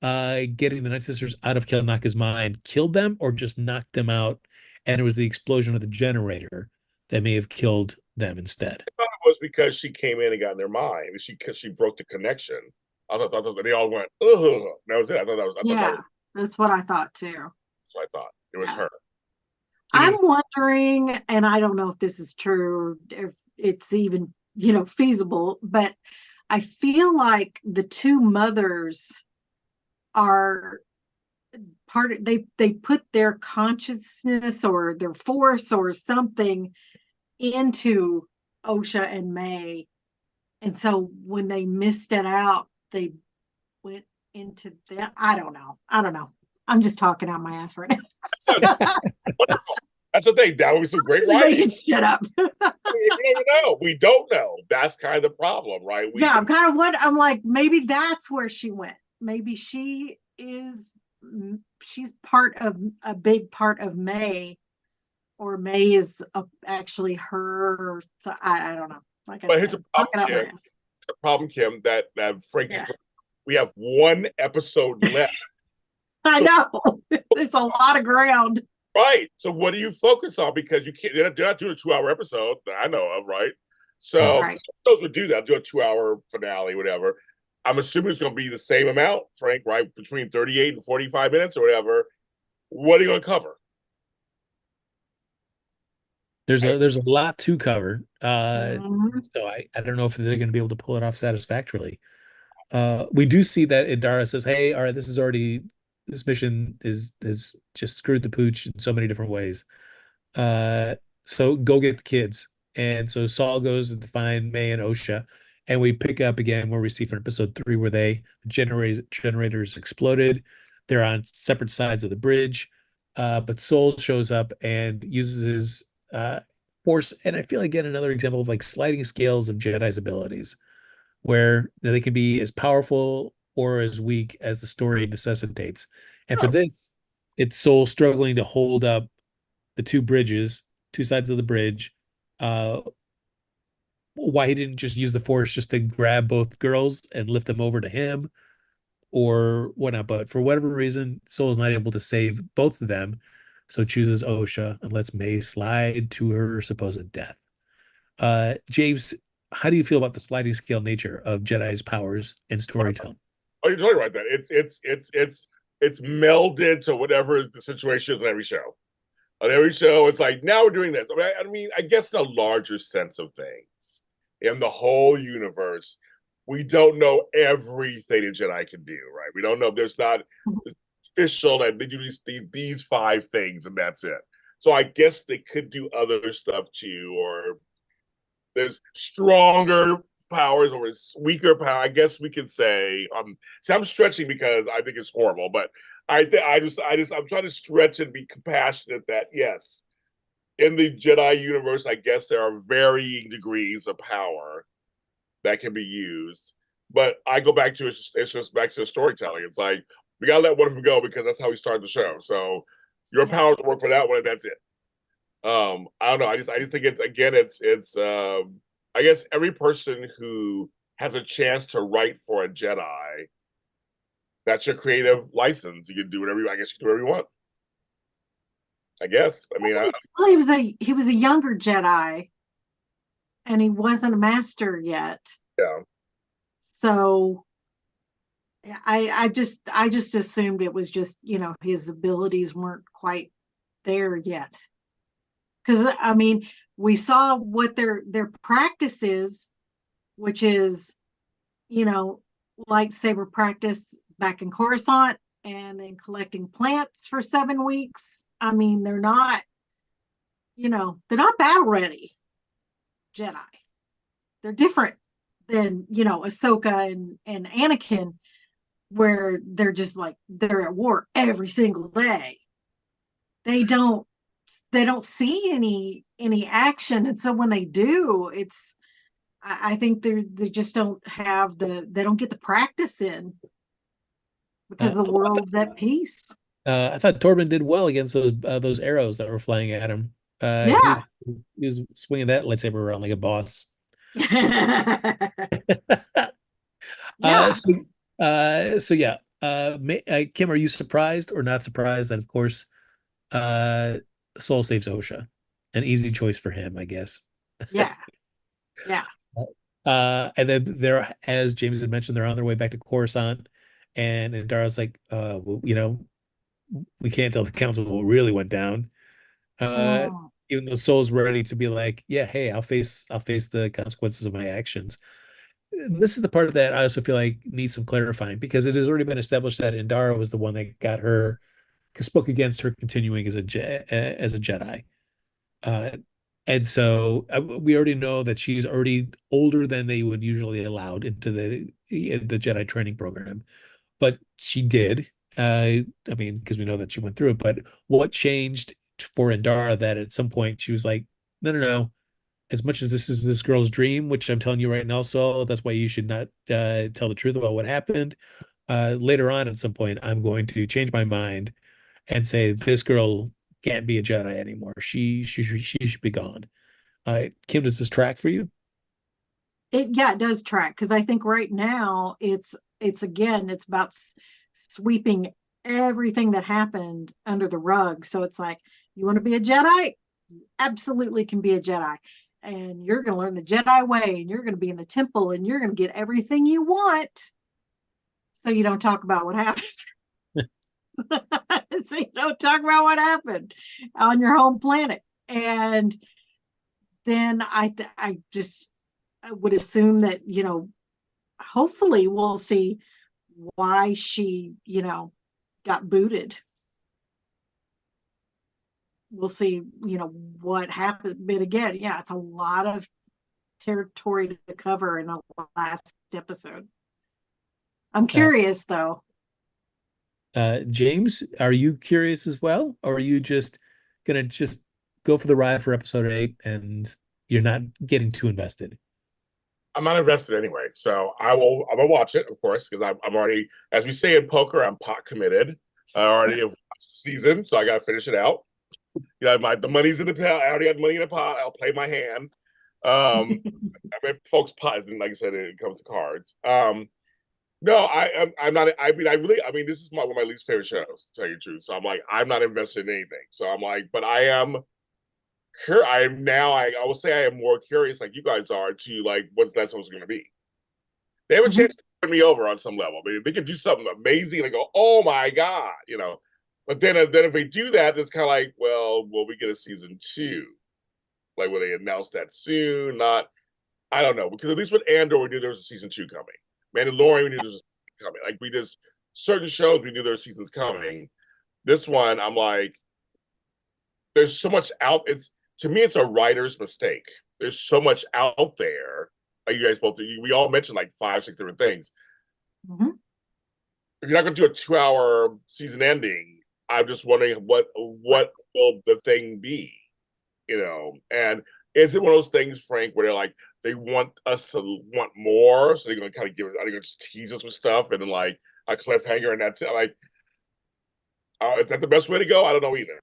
getting the Night Sisters out of Kilnaka's mind killed them or just knocked them out. And it was the explosion of the generator that may have killed them instead. I thought it was because she came in and got in their mind. Because she broke the connection. I thought they all went, ugh. That was it. That's what I thought too. That's what I thought. It was her. I'm wondering, and I don't know if this is true, if it's even, feasible, but I feel like the two mothers are they put their consciousness or their force or something into Osha and May. And so when they missed it out, they went into that. I don't know. I'm just talking out my ass right now. Wonderful. That's the thing. That would be some great writing. Making shit up. We don't know. We don't know. That's kind of the problem, right? I'm kind of I'm like, maybe that's where she went. Maybe she's part of a big part of May, or May is actually her. So I don't know. Like but here's the problem, Kim, that Frank we have one episode left. I know. There's a lot of ground. Right. So what do you focus on? Because you can't. They're not doing a 2-hour episode that I know of, right? So those would do that. Do a 2-hour finale, whatever. I'm assuming it's going to be the same amount, Frank. Right, between 38 and 45 minutes or whatever. What are you going to cover? There's a lot to cover. So I don't know if they're going to be able to pull it off satisfactorily. We do see that Indara says, "Hey, all right, this mission is just screwed the pooch in so many different ways. So go get the kids." And so Saul goes to find May and Osha. And we pick up again where we see from episode 3 where generators exploded. They're on separate sides of the bridge. But Soul shows up and uses his force. And I feel like again another example of like sliding scales of Jedi's abilities, where they can be as powerful or as weak as the story necessitates. And for this, it's Soul struggling to hold up the two sides of the bridge. Uh, why he didn't just use the force just to grab both girls and lift them over to him or whatnot. But for whatever reason, Soul's not able to save both of them. So chooses Osha and lets May slide to her supposed death. James, how do you feel about the sliding scale nature of Jedi's powers and storytelling? Oh, you're totally right. That it's melded to whatever the situation is on every show. On every show, it's like now we're doing this. I mean, I guess in a larger sense of things, in the whole universe, we don't know everything a Jedi can do, right? We don't know. There's not official that they do these 5 things and that's it. So I guess they could do other stuff too, or there's stronger powers or weaker power. I guess we could say. So I'm stretching because I think it's horrible, but I'm trying to stretch and be compassionate. That yes, in the Jedi universe, I guess there are varying degrees of power that can be used. But I go back to it's just back to the storytelling. It's like we gotta let one of them go because that's how we started the show. So your powers work for that one, and that's it. I don't know. I just think it's I guess every person who has a chance to write for a Jedi, that's your creative license. You can do whatever I guess you can do whatever you want. I guess. I mean, well, he was a younger Jedi, and he wasn't a master yet. Yeah. So I just assumed it was just, his abilities weren't quite there yet. Because I mean, we saw what their practice is, which is, lightsaber practice back in Coruscant and then collecting plants for 7 weeks. I mean, they're not battle ready Jedi. They're different than, Ahsoka and Anakin, where they're just like they're at war every single day. They don't see any action, and so when they do, I think they just don't have they don't get the practice in because the world's at peace. I thought Torben did well against those arrows that were flying at him. Yeah. He was swinging that lightsaber around like a boss. Yeah. So yeah. Kim, are you surprised or not surprised that, of course, Soul saves Osha? An easy choice for him, I guess. Yeah. Yeah. And then they're, as James had mentioned, they're on their way back to Coruscant, and Dara's like, well, we can't tell the council what really went down. Even though Soul's ready to be like, yeah, hey, I'll face the consequences of my actions. This is the part of that I also feel like needs some clarifying, because it has already been established that Indara was the one that got her, spoke against her continuing as a Jedi. Uh, and so we already know that she's already older than they would usually allowed into the Jedi training program, but she did. I mean, because we know that she went through it. But what changed for Indara that at some point she was like, no, no, no. As much as this is this girl's dream, which I'm telling you right now, Saul, that's why you should not tell the truth about what happened. Later on, at some point, I'm going to change my mind and say this girl can't be a Jedi anymore. She should be gone. Kim, does this track for you? It does track, because I think right now it's about sweeping everything that happened under the rug. So it's like, you want to be a Jedi? You absolutely can be a Jedi. And you're going to learn the Jedi way, and you're going to be in the temple, and you're going to get everything you want. So you don't talk about what happened. So you don't talk about what happened on your home planet. And then I would assume that, hopefully we'll see why she, got booted. we'll see, what happens. But again, yeah, it's a lot of territory to cover in the last episode. I'm curious though. James, are you curious as well, or are you just gonna just go for the ride for episode 8 and you're not getting too invested? I'm not invested anyway, so I'm gonna watch it, of course, because I'm already, as we say in poker, I'm pot committed. I already have watched the season, so I gotta finish it out. The money's in the pot. I already had money in the pot. I'll play my hand. I mean, folks, pot, and like I said, it comes to cards. No, I'm not. I mean, this is one of my least favorite shows, to tell you the truth. So I'm like, I'm not invested in anything. So I'm like, but I am. I am now. I will say I am more curious, like you guys are, to like what's that supposed going to be. They have a chance to win me over on some level. I mean, if they could do something amazing, and I go, oh my god, But then if they do that, it's kind of like, well, will we get a season 2? Like, will they announce that soon? Not. I don't know, because at least with Andor, we knew there was a season 2 coming. Mandalorian, we knew there was a season coming. Like, we just certain shows, we knew there were seasons coming. This one, I'm like, there's so much out. It's to me, it's a writer's mistake. There's so much out there. Like you guys both, we all mentioned like 5, 6 different things. Mm-hmm. If you're not going to do a 2-hour season ending, I'm just wondering what will the thing be, And is it one of those things, Frank, where they're like they want us to want more, so they're going to kind of give it, are they going to just tease us with stuff and then like a cliffhanger, and that's it? Like, is that the best way to go? I don't know either,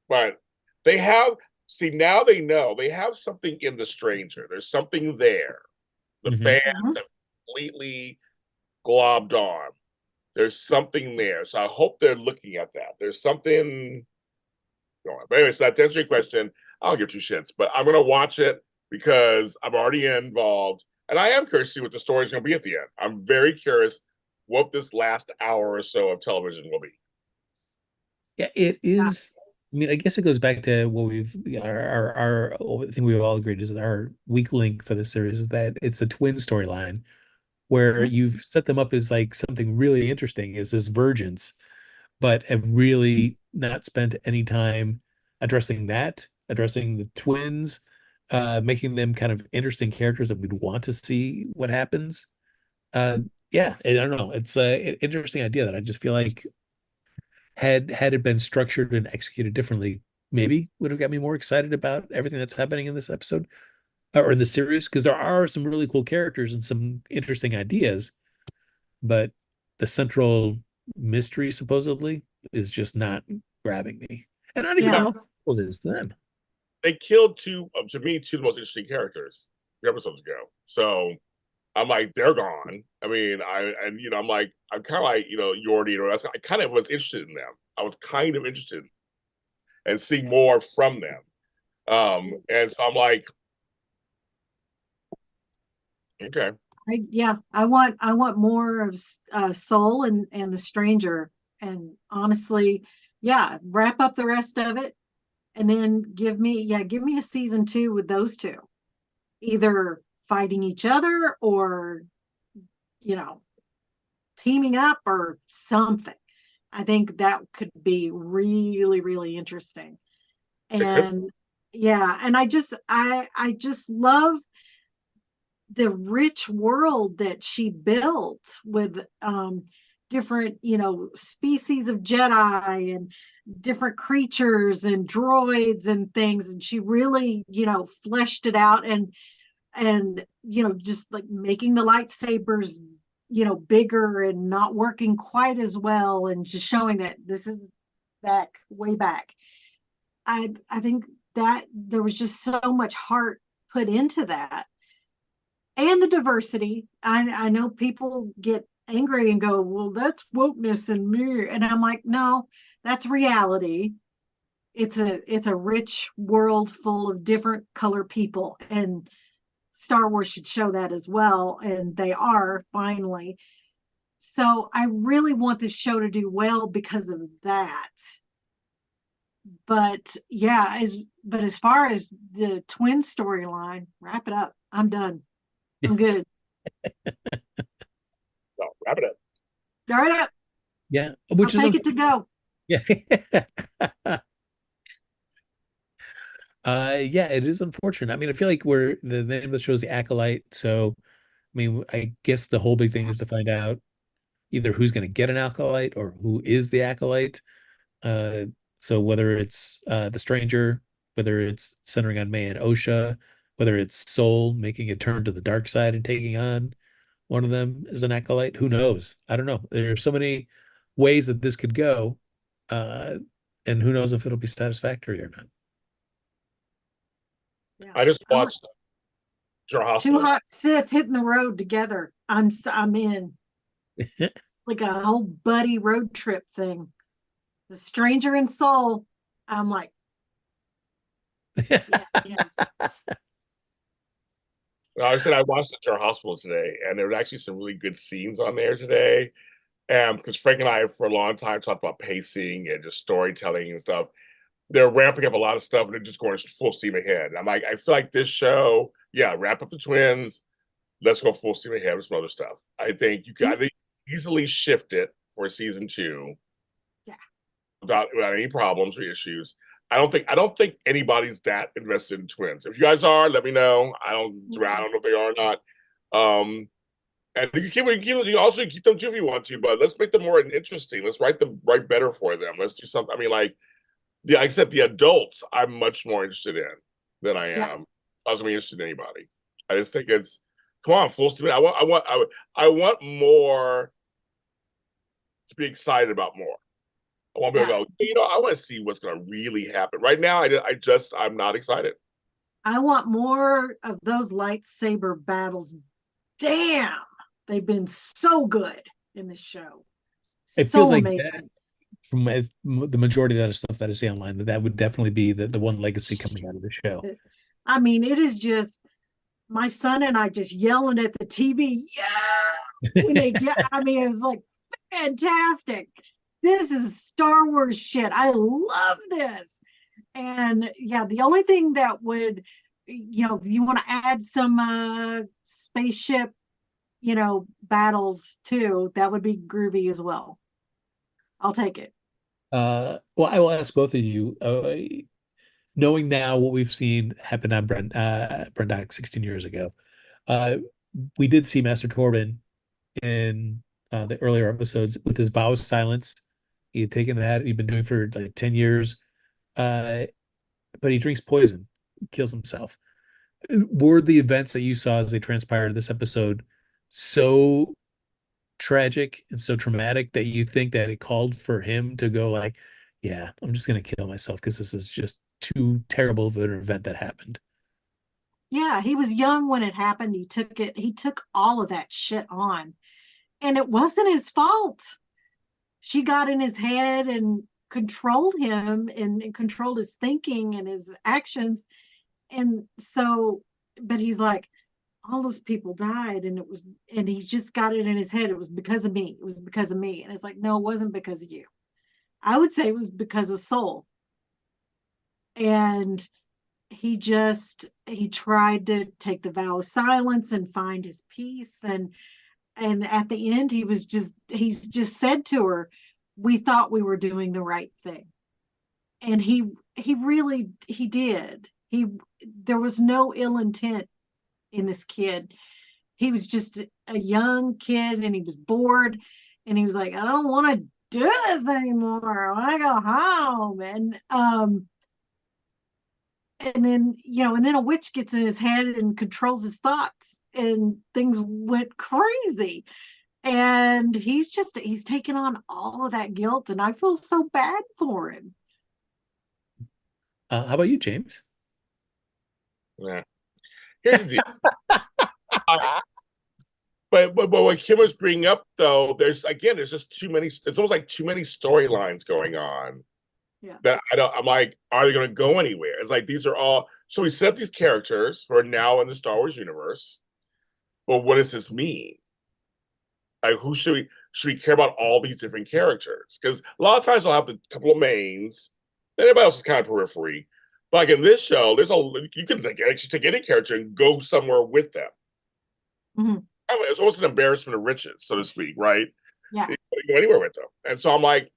but they have. See, now they know they have something in the stranger. There's something there. The fans have completely globbed on. There's something there. So I hope they're looking at that. There's something going on. But anyway, so to answer your question, I don't give 2 shits, but I'm going to watch it because I'm already involved. And I am curious to see what the story is going to be at the end. I'm very curious what this last hour or so of television will be. Yeah, it is. I mean, I guess it goes back to what our thing we've all agreed is that our weak link for the series is that it's a twin storyline where you've set them up as like something really interesting is this Virgins, but have really not spent any time addressing the twins, making them kind of interesting characters that we'd want to see what happens. Yeah, I don't know. It's an interesting idea that I just feel like had it been structured and executed differently, maybe would have got me more excited about everything that's happening in this episode or in the series, because there are some really cool characters and some interesting ideas, but the central mystery supposedly is just not grabbing me. And I don't even know how simple it is to them. They killed to me, 2 of the most interesting characters 2 episodes ago. So I'm like, they're gone. I mean, I'm like, I'm kind of like, Yordi, I kind of was interested in them. I was kind of interested in seeing more from them. And so I'm like, okay. I want more of Soul and the Stranger, and honestly, wrap up the rest of it, and then give me a season 2 with those 2, either fighting each other or teaming up or something. I think that could be really, really interesting. And and I just love the rich world that she built with different species of Jedi and different creatures and droids and things, and she really fleshed it out, and just like making the lightsabers bigger and not working quite as well, and just showing that this is way back. I think that there was just so much heart put into that, and the diversity. I know people get angry and go, well, that's wokeness and me, and I'm like, no, that's reality. It's a rich world full of different color people, and Star Wars should show that as well, and they are finally. So I really want this show to do well because of that. But as far as the twin storyline, wrap it up. I'm done. I'm good. No, wrap it up. Start it up. Yeah, I'll take it to go. Yeah. Yeah, it is unfortunate. I mean, I feel like we're the name of the show is The Acolyte, so I mean, I guess the whole big thing is to find out either who's going to get an acolyte or who is the acolyte. Uh, so whether it's the stranger, whether it's centering on May and Osha, whether it's Soul making a turn to the dark side and taking on one of them as an acolyte, who knows? I don't know. There are so many ways that this could go, uh, and who knows if it'll be satisfactory or Yeah. I just I'm like watched General two Hospital. hot Sith hitting the road together. I'm in. not. Like a whole buddy road trip thing. The stranger and soul. I'm like, yeah, yeah. I said I watched the General Hospital today, and there were actually some really good scenes on there today. And because Frank and I, for a long time, talked about pacing and just storytelling and stuff. They're ramping up a lot of stuff, and they're just going full steam ahead. And I'm like, I feel like this show, yeah, wrap up the twins. Let's go full steam ahead with some other stuff. I think you can, I think easily shift it for season 2 Yeah. without any problems or issues. I don't think anybody's that invested in twins. If you guys are, let me know. I don't know if they are or not. And you also keep them too if you want to, but let's make them more interesting. Let's write better for them. Let's do something. I mean, like I said, the adults I'm much more interested in than I Yeah. am. I was gonna be interested in anybody. I just think it's come on, full steam. I want more to be excited about more. I want to be able to go, I want to see what's going to really happen. Right now, I'm not excited. I want more of those lightsaber battles. Damn, they've been so good in this show. It feels So like that amazing. from the majority of that stuff that I see online, that would definitely be the one legacy coming out of the show. I mean, it is just my son and I just yelling at the TV. Yeah. When they get, I mean, it was like fantastic. This is Star Wars shit. I love this. And yeah, the only thing that would, if you want to add some spaceship, battles too, that would be groovy as well. I'll take it. Well, I will ask both of you, knowing now what we've seen happen on Brendock 16 years ago, uh, we did see Master Torben in the earlier episodes with his vow of silence. He had taken that, he'd been doing for like 10 years, uh, but he drinks poison, kills himself. Were the events that you saw as they transpired this episode so tragic and so traumatic that you think that it called for him to go like, yeah, I'm just gonna kill myself because this is just too terrible of an event that happened? Yeah, he was young when it happened. He took all of that shit on. And it wasn't his fault. She got in his head and controlled him and controlled his thinking and his actions. And so, but he's like, all those people died, and he just got it in his head. It was because of me. It was because of me. And it's like, no, it wasn't because of you. I would say it was because of Soul. And he tried to take the vow of silence and find his peace. And at the end, he's just said to her, we thought we were doing the right thing. And he really, he did. There was no ill intent in this kid. He was just a young kid, and he was bored, and he was like, I don't want to do this anymore. I want to go home. And then a witch gets in his head and controls his thoughts, and things went crazy. And he's taken on all of that guilt, and I feel so bad for him. How about you, James? Yeah. Here's the deal. But what Kim was bringing up though, there's just too many. It's almost like too many storylines going on. Yeah. That I'm like, are they going to go anywhere? It's like these are all. So we set up these characters who are now in the Star Wars universe. But what does this mean? Like, who should we care about all these different characters? Because a lot of times I'll have a couple of mains, then everybody else is kind of periphery. But like in this show, you can actually take any character and go somewhere with them. Mm-hmm. I mean, it's almost an embarrassment of riches, so to speak, right? Yeah. You can go anywhere with them. And so I'm like,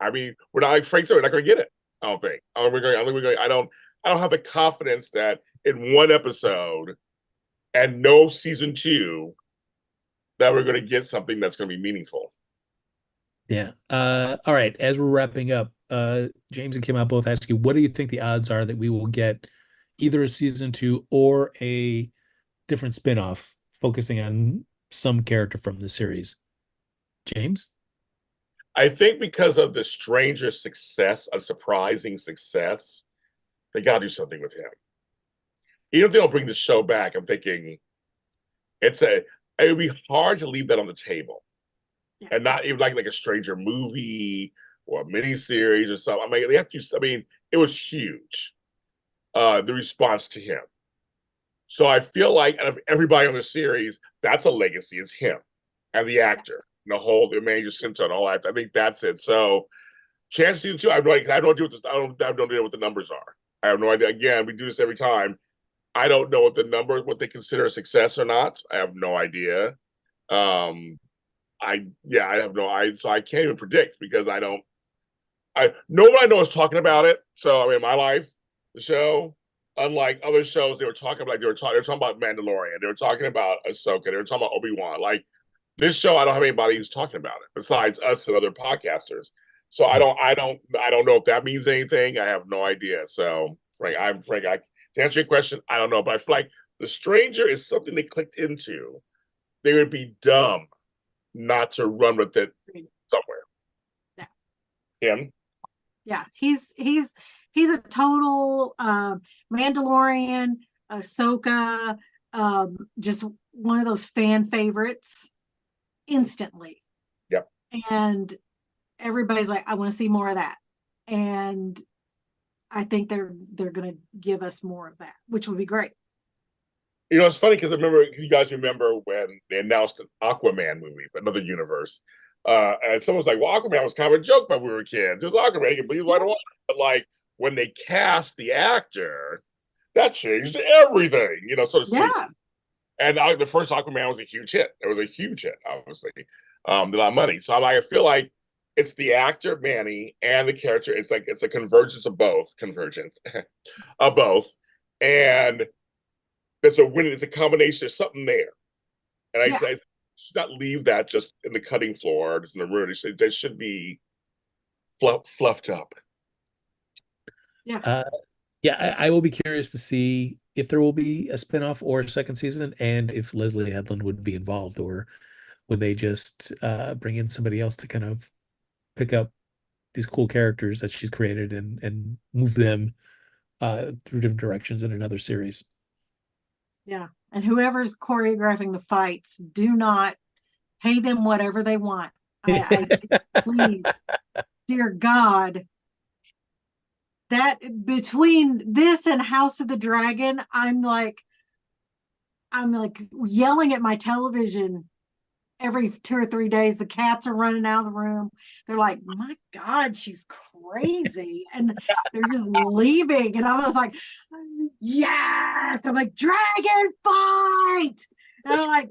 I mean, we're not like Frank said, we're not going to get it. I don't think. I don't have the confidence that in one episode and no season two that we're going to get something that's going to be meaningful. Yeah. All right. As we're wrapping up, James and Kim, I'll both ask you, what do you think the odds are that we will get either a season two or a different spinoff focusing on some character from the series? James? I think because of the stranger success, a surprising success, they got to do something with him. Even if they don't bring the show back, I'm thinking it would be hard to leave that on the table. Yeah. And not even like a stranger movie or a miniseries or something. I mean, they have to. I mean, it was huge. The response to him. So I feel like out of everybody on the series, that's a legacy. It's him and the actor, and the whole the man just sent on all that. I think that's it. So, chance season two. I have no idea. I don't know what the numbers are. I have no idea. Again, we do this every time. I don't know what they consider a success or not. I have no idea. I have so I can't even predict because nobody I know is talking about it. So I mean, my life, the show, unlike other shows, they were talking about Mandalorian, they were talking about Ahsoka, they were talking about Obi-Wan. Like this show, I don't have anybody who's talking about it besides us and other podcasters. So I don't know if that means anything. I have no idea. So Frank, to answer your question, I don't know, but I feel like The Stranger is something they clicked into. They would be dumb not to run with it somewhere. Yeah. Him? Yeah, he's a total Mandalorian, Ahsoka, just one of those fan favorites instantly. Yep. And everybody's like, I want to see more of that. And I think they're going to give us more of that, which would be great. You know, it's funny because you guys remember when they announced an Aquaman movie, another universe. And someone's like, well, Aquaman was kind of a joke when we were kids. It was Aquaman, he can breathe right away. But like when they cast the actor, that changed everything, so to speak. Yeah. And the first Aquaman was a huge hit. It was a huge hit, obviously. Did a lot of money. So I feel like it's the actor, Manny, and the character. It's a convergence of both. Of both. And it's a combination. There's something there. And I should not leave that just in the cutting floor, just in the room. They should be fluffed up. Yeah. I will be curious to see if there will be a spinoff or a second season, and if Leslie Headland would be involved, or would they just bring in somebody else to kind of pick up these cool characters that she's created and move them through different directions in another series. Yeah. And whoever's choreographing the fights, do not pay them whatever they want. Please, dear God, that between this and House of the Dragon, I'm like yelling at my television every 2 or 3 days. The cats are running out of the room. They're like, my God, she's crazy. And they're just leaving. And I was like, yes. I'm like, dragon fight. And I'm like,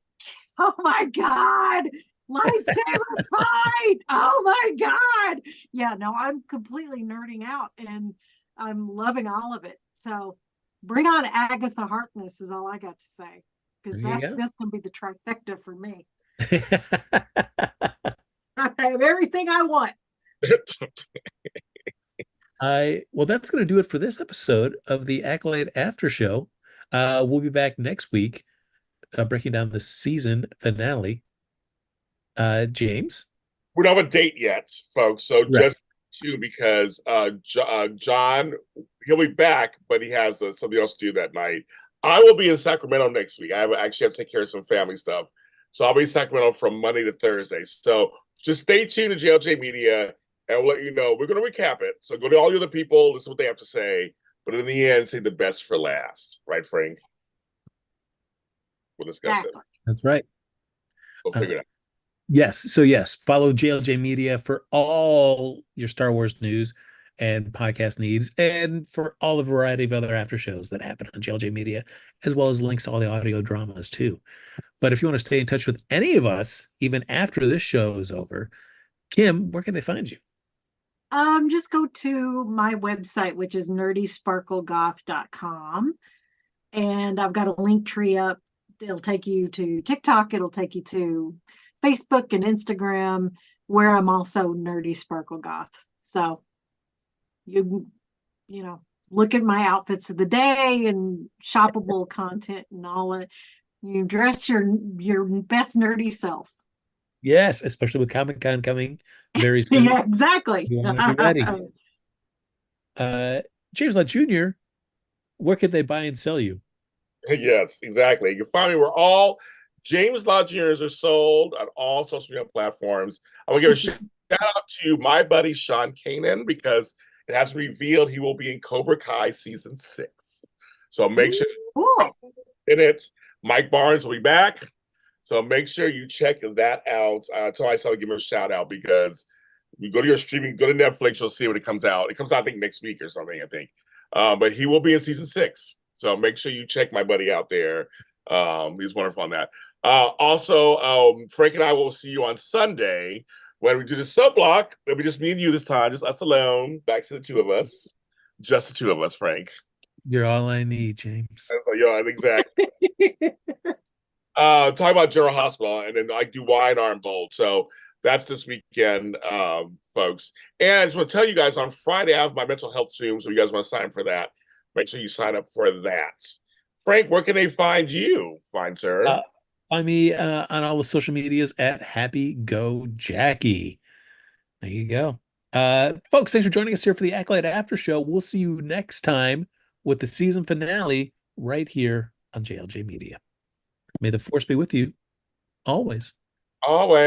oh my God, lightsaber fight. Oh my God. Yeah, no, I'm completely nerding out and I'm loving all of it. So bring on Agatha Harkness is all I got to say. Because that's going to be the trifecta for me. I have everything I want. Well, that's going to do it for this episode of the Acolyte Aftershow. We'll be back next week breaking down the season finale. James? We don't have a date yet, folks. So right. Just because John, he'll be back, but he has something else to do that night. I will be in Sacramento next week. I actually have to take care of some family stuff. So I'll be in Sacramento from Monday to Thursday. So just stay tuned to JLJ Media, and we'll let you know. We're going to recap it. So go to all the other people, listen to what they have to say. But in the end, say the best for last. Right, Frank? We'll discuss it. That's right. We'll figure it out. Yes. So yes, follow JLJ Media for all your Star Wars news and podcast needs, and for all the variety of other after shows that happen on JLJ Media, as well as links to all the audio dramas too. But if you want to stay in touch with any of us, even after this show is over, Kim, where can they find you? Just go to my website, which is nerdysparklegoth.com. And I've got a link tree up. It'll take you to TikTok. It'll take you to Facebook and Instagram, where I'm also Nerdy Sparkle Goth. So you know, look at my outfits of the day and shoppable content and all that. You dress your best nerdy self. Yes, especially with Comic-Con coming very soon. Yeah, exactly. You want to be ready. James Lott Jr., where could they buy and sell you? Yes, exactly. You can find me where all James Lott Juniors are sold on all social media platforms. I want to give a shout out to my buddy Sean Kanan because it has been revealed he will be in Cobra Kai season 6. So make sure Cool. in it. Mike Barnes will be back. So make sure you check that out. So I saw give him a shout out because you go to your streaming, go to Netflix, you'll see when it comes out. It comes out, I think, next week or something, I think. But he will be in season 6. So make sure you check my buddy out there. He's wonderful on that. Also, Frank and I will see you on Sunday when we do the sub block. It'll be just me and you this time, just us alone, back to the two of us. Just the two of us, Frank. You're all I need, James. Yeah, exactly. Talk about General Hospital, and then I do Y&R and Bold. So that's this weekend, folks. And I just want to tell you guys, on Friday, I have my mental health Zoom, so you guys want to sign up for that. Make sure you sign up for that. Frank, where can they find you, fine sir? Find me on all the social medias at Happy Go Jackie. There you go. Folks, thanks for joining us here for the Acolyte After Show. We'll see you next time with the season finale right here on JLJ Media. May the force be with you always. Always.